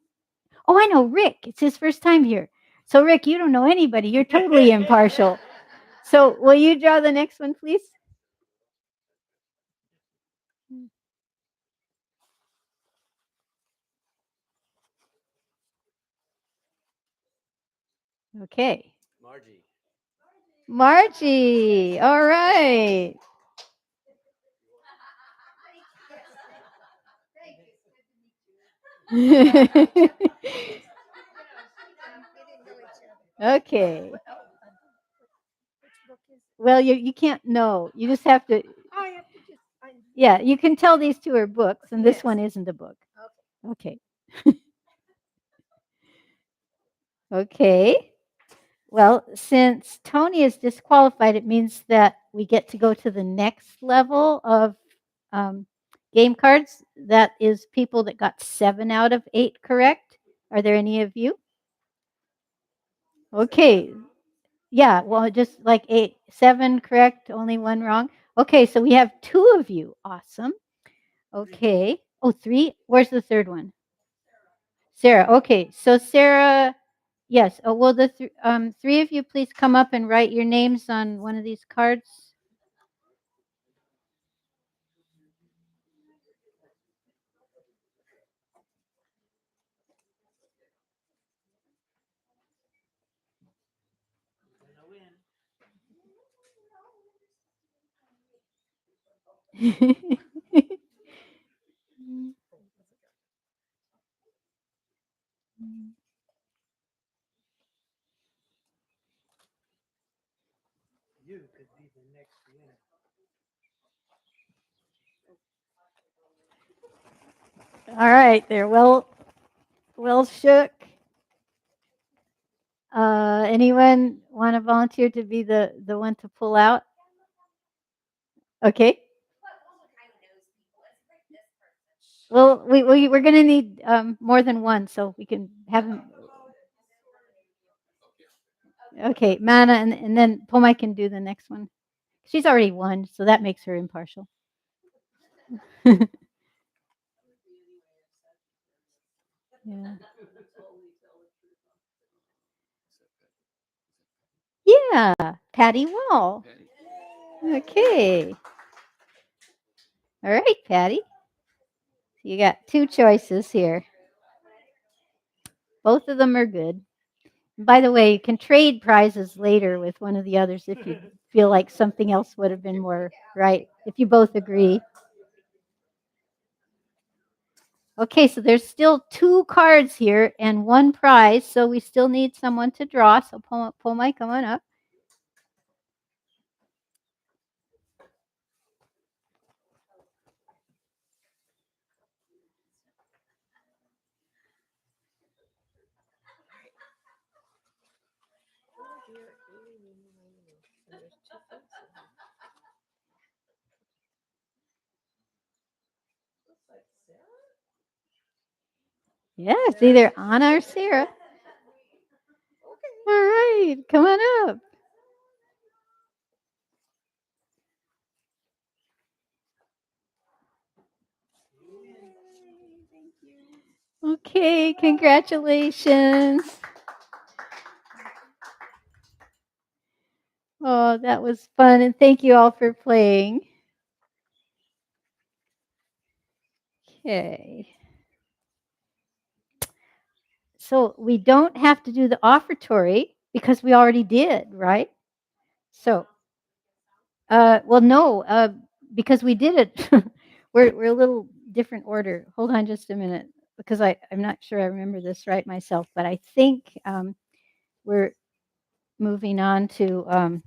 Oh, I know Rick. It's his first time here. So, Rick, you don't know anybody. You're totally impartial. So, will you draw the next one, please? Okay. Margie. Margie. All right. Okay. Well, you can't know. You just have to. Yeah, you can tell these two are books, and this one isn't a book. Okay. Okay. Well, since Tony is disqualified, it means that we get to go to the next level of game cards. That is people that got 7 out of 8 correct. Are there any of you? Okay. Yeah, well, just like 7 correct, only 1 wrong. Okay, so we have 2 of you. Awesome. Okay. Oh, 3? Where's the third one? Sarah. Okay, so Sarah, yes. Oh, will the 3 of you please come up and write your names on one of these cards? You could be the next winner. All right, they're well shook. Anyone want to volunteer to be the one to pull out? Okay. Well, we're going to need more than one, so we can have them. Okay, Mana, and then Pomai can do the next one. She's already won, so that makes her impartial. Yeah. Yeah, Patty Wall. Okay. All right, Patty. You got 2 choices here. Both of them are good. By the way, you can trade prizes later with one of the others if you feel like something else would have been more right, if you both agree. Okay, so there's still 2 cards here and 1 prize, so we still need someone to draw. So Pomai, come on up. Yeah, it's either Anna or Sarah. All right, come on up. Okay, congratulations. Oh, that was fun, and thank you all for playing. Okay. So we don't have to do the offertory because we already did, right? So, well, no, because we did it. we're a little different order. Hold on just a minute, because I'm not sure I remember this right myself, but I think we're moving on to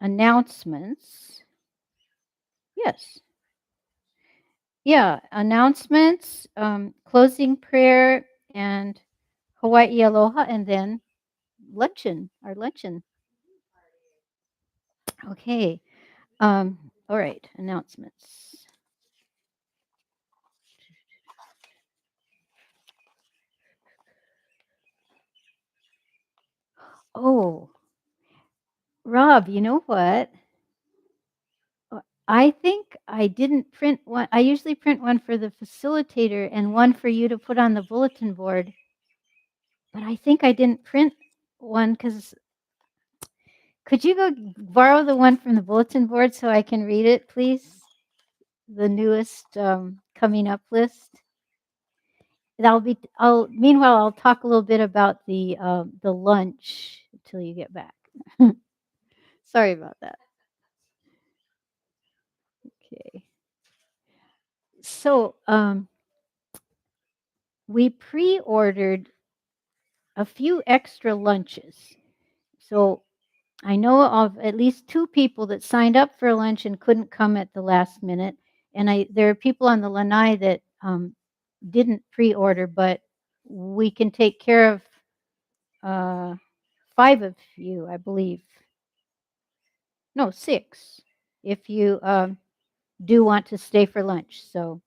announcements. Yes. Yeah, announcements, closing prayer, and Hawaii Aloha, and then luncheon, our luncheon. Okay. All right, announcements. Oh, Rob, you know what? I think I didn't print one. I usually print one for the facilitator and one for you to put on the bulletin board. But I think I didn't print one because could you go borrow the one from the bulletin board so I can read it, please? The newest coming up list. That'll be. Meanwhile, I'll talk a little bit about the lunch until you get back. Sorry about that. Okay. So we pre-ordered a few extra lunches. So I know of at least 2 people that signed up for lunch and couldn't come at the last minute. And there are people on the lanai that didn't pre-order, but we can take care of 5 of you, I believe. No, 6, if you do want to stay for lunch. So,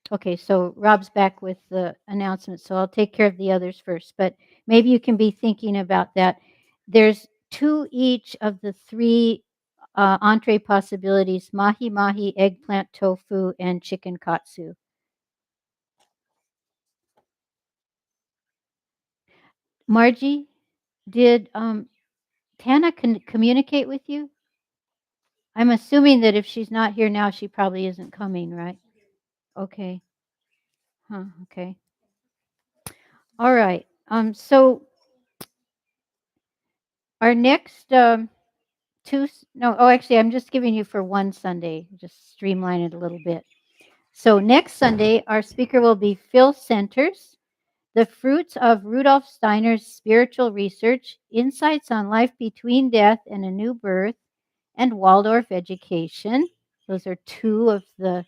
okay, so Rob's back with the announcement, so I'll take care of the others first. But maybe you can be thinking about that. There's 2 each of the 3 entree possibilities: mahi mahi, eggplant tofu, and chicken katsu. Margie, did Tana communicate with you? I'm assuming that if she's not here now, she probably isn't coming, right? Okay. Huh, okay. All right. So our next actually, I'm just giving you for one Sunday, just streamline it a little bit. So next Sunday, our speaker will be Phil Centers, The Fruits of Rudolf Steiner's Spiritual Research, Insights on Life Between Death and a New Birth, and Waldorf Education. Those are 2 of the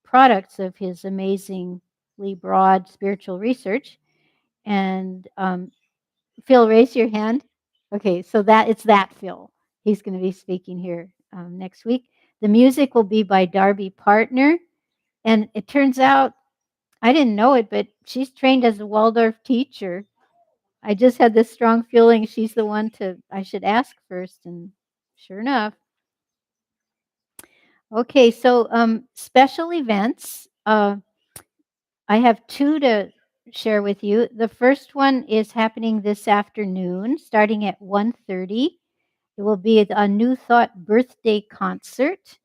products of his amazingly broad spiritual research. And Phil, raise your hand. Okay, so it's that Phil. He's going to be speaking here next week. The music will be by Darby Partner. And it turns out, I didn't know it, but she's trained as a Waldorf teacher. I just had this strong feeling she's the one I should ask first. And sure enough. Okay, so special events. I have 2 to share with you. The first one is happening this afternoon, starting at 1:30. It will be a New Thought birthday concert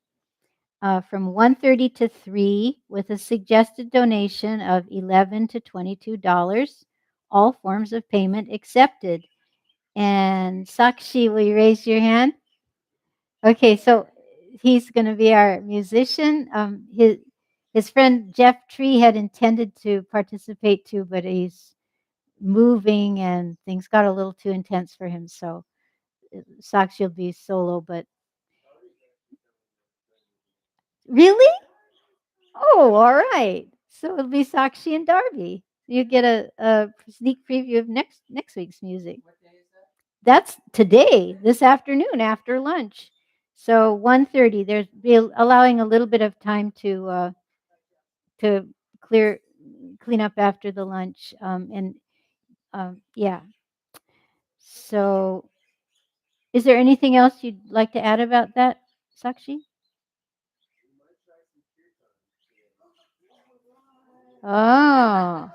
from 1:30 to 3 with a suggested donation of $11 to $22. All forms of payment accepted. And Sakshi, will you raise your hand? Okay, so he's going to be our musician. His friend Jeff Tree had intended to participate too, but he's moving and things got a little too intense for him. So Sakshi will be solo, but really? Oh, all right. So it'll be Sakshi and Darby. You get a sneak preview of next week's music. That's today, this afternoon after lunch. So 1:30. There's allowing a little bit of time to clean up after the lunch. Yeah. So, is there anything else you'd like to add about that, Sakshi? Oh.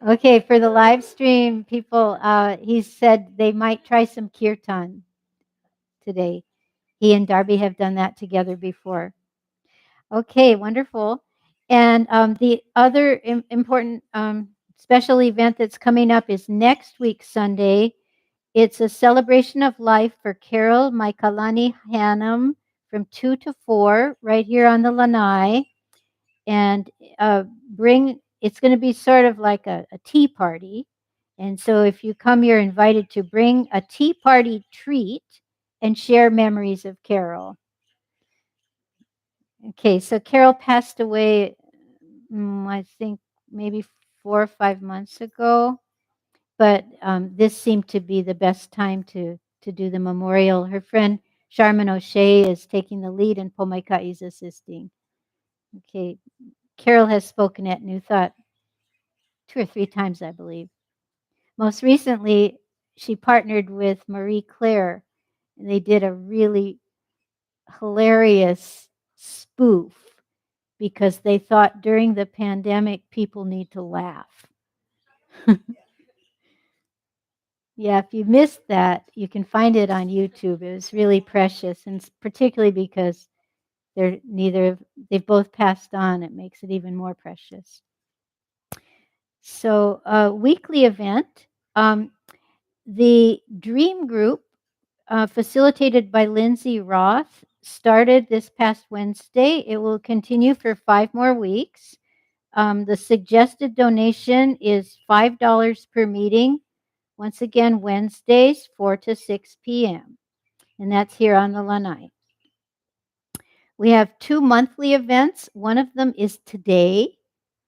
Okay, for the live stream people, he said they might try some kirtan today. He and Darby have done that together before. Okay, wonderful. And the other important special event that's coming up is next week, Sunday. It's a celebration of life for Carol Maikalani Hannum from 2 to 4 right here on the lanai. And it's going to be sort of like a tea party. And so if you come, you're invited to bring a tea party treat and share memories of Carol. Okay, so Carol passed away, I think maybe 4 or 5 months ago, but this seemed to be the best time to do the memorial. Her friend Charmin O'Shea is taking the lead, and Pomaikai is assisting. Okay, Carol has spoken at New Thought 2 or 3 times, I believe. Most recently, she partnered with Marie Claire, and they did a really hilarious spoof because they thought during the pandemic people need to laugh. Yeah, if you missed that, you can find it on YouTube. It was really precious, and particularly because they've both passed on, it makes it even more precious. So, weekly event, the Dream Group, facilitated by Lindsay Roth, started this past Wednesday. It will continue for 5 more weeks. The suggested donation is $5 per meeting. Once again, Wednesdays, 4 to 6 p.m. And that's here on the Lanai. We have 2 monthly events. One of them is today,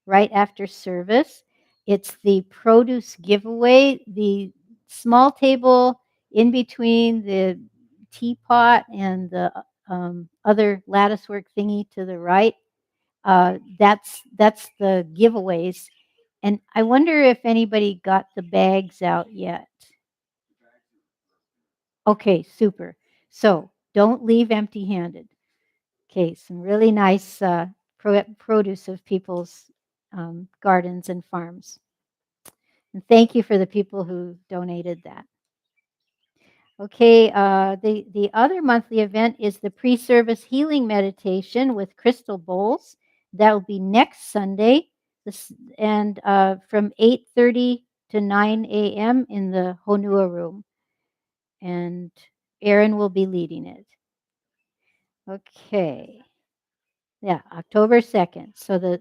right after service. It's the produce giveaway, the small table in between the teapot and the other latticework thingy to the right. That's the giveaways. And I wonder if anybody got the bags out yet. Okay, super. So don't leave empty-handed. Okay, some really nice produce of people's gardens and farms. And thank you for the people who donated that. Okay, the other monthly event is the pre-service healing meditation with crystal bowls. That will be next Sunday, and from 8:30 to 9 a.m. in the Honua room. And Erin will be leading it. Okay. Yeah, October 2nd. So the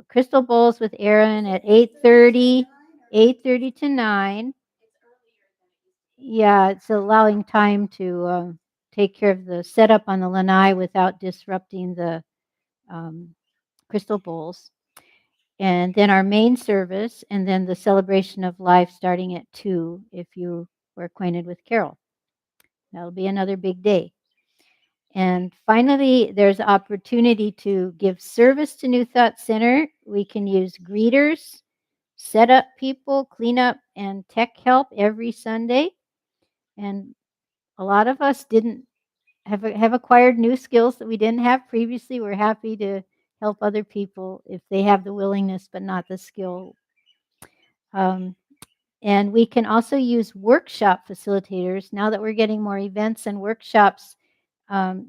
crystal bowls with Erin at 8:30 to 9. Yeah, it's allowing time to take care of the setup on the lanai without disrupting the crystal bowls. And then our main service, and then the celebration of life starting at 2 if you were acquainted with Carol. That'll be another big day. And finally, there's opportunity to give service to New Thought Center. We can use greeters, set up people, clean up, and tech help every Sunday. And a lot of us didn't have acquired new skills that we didn't have previously. We're happy to help other people if they have the willingness but not the skill. And we can also use workshop facilitators now that we're getting more events and workshops. That's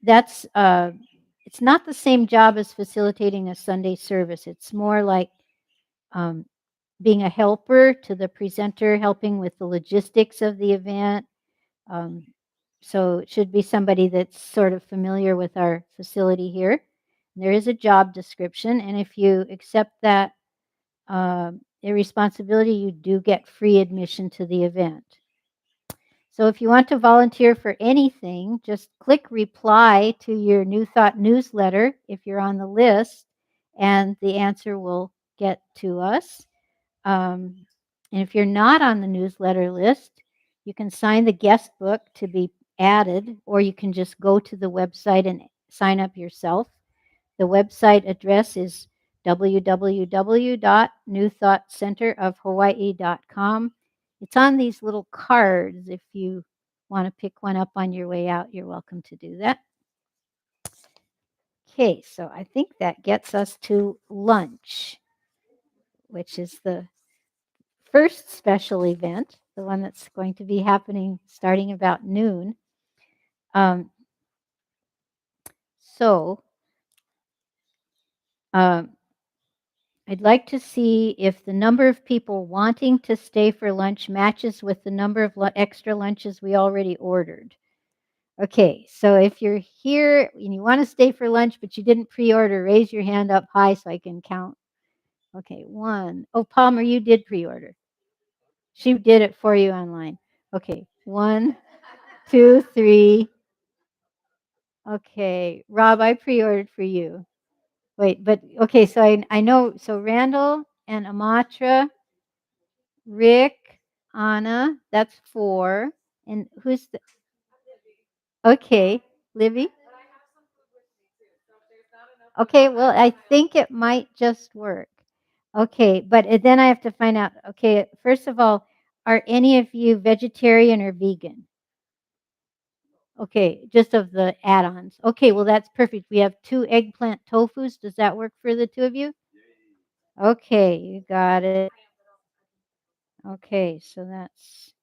it's not the same job as facilitating a Sunday service. It's more like being a helper to the presenter, helping with the logistics of the event. So it should be somebody that's sort of familiar with our facility here. There is a job description, and if you accept that responsibility, you do get free admission to the event. So if you want to volunteer for anything, just click reply to your New Thought newsletter if you're on the list, and the answer will get to us. And if you're not on the newsletter list, you can sign the guest book to be added, or you can just go to the website and sign up yourself. The website address is www.newthoughtcenterofhawaii.com. It's on these little cards. If you want to pick one up on your way out, you're welcome to do that. Okay, so I think that gets us to lunch, which is the first special event, the one that's going to be happening starting about noon. I'd like to see if the number of people wanting to stay for lunch matches with the number of extra lunches we already ordered. Okay, so if you're here and you want to stay for lunch, but you didn't pre-order, raise your hand up high so I can count. Okay, 1. Oh, Palmer, you did pre-order. She did it for you online. Okay, 1, 2, 3. Okay, Rob, I pre-ordered for you. Wait, but okay, so I know, so Randall and Amatra, Rick, Anna, that's 4. And who's the, okay, Libby? Okay, well, I think it might just work. Okay, but then I have to find out, okay, first of all, are any of you vegetarian or vegan? Okay, just of the add-ons. Okay, well, that's perfect. We have 2 eggplant tofus. Does that work for the 2 of you? Okay, you got it. Okay, so that's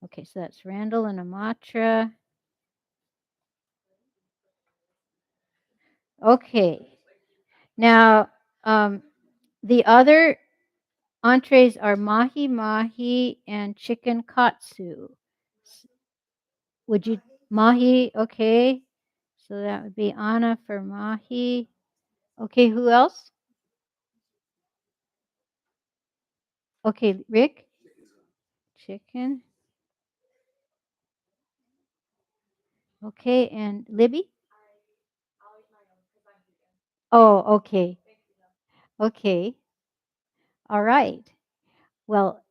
okay, so that's Randall and Amatra. Okay. Now, the other entrees are mahi mahi and chicken katsu. Would you mahi? Okay. So that would be Anna for mahi. Okay, who else? Okay, Rick? Chicken. Okay, and Libby? Oh, okay. Okay. All right. Well,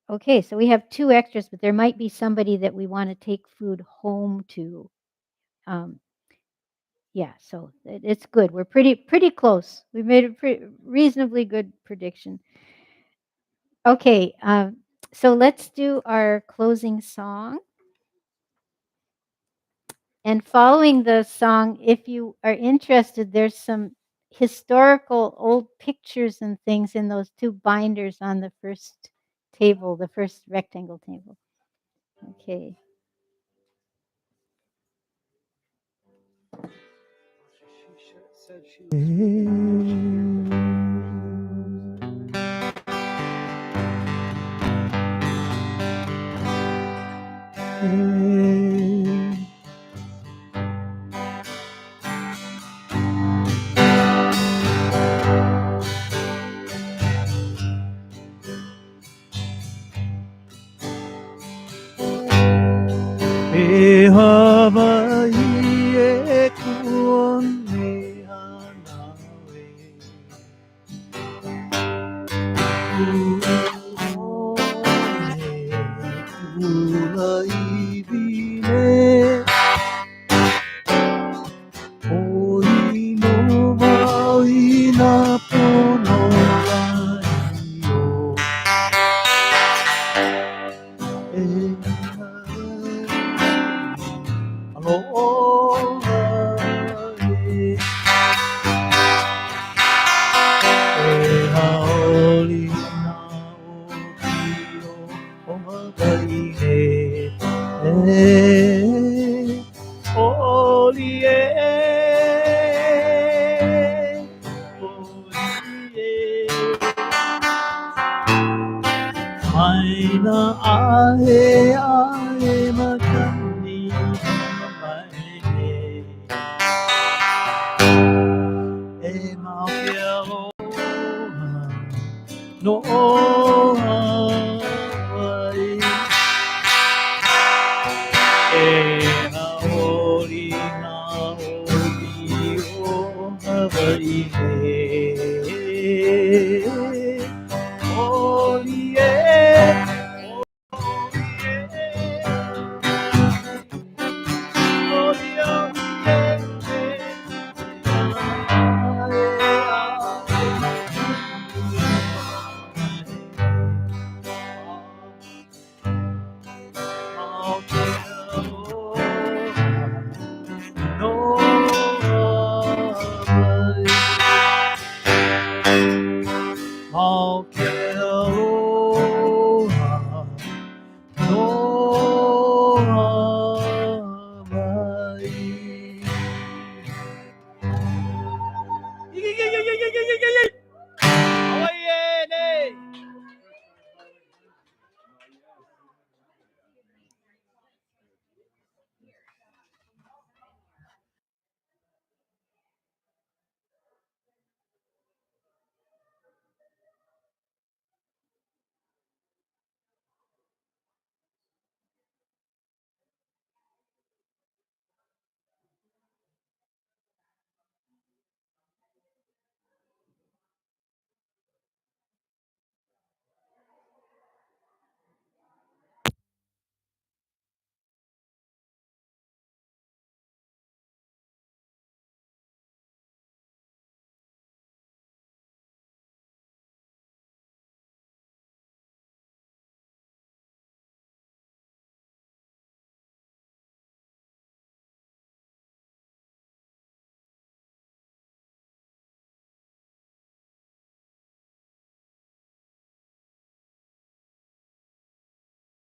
okay, so we have 2 extras, but there might be somebody that we want to take food home to. Yeah, so it's good. We're pretty close. We made a reasonably good prediction. Okay, so let's do our closing song. And following the song, if you are interested, there's some historical old pictures and things in those 2 binders on the first table, the first rectangle table. Okay. Hawaii kuon me hanawe. Kula ibine oi no maui na pono laio. Aloha e haoli na o o makai oli Aina ahe ahe makani mai e mau ke aloha no Hawaii e haoli o Hawaii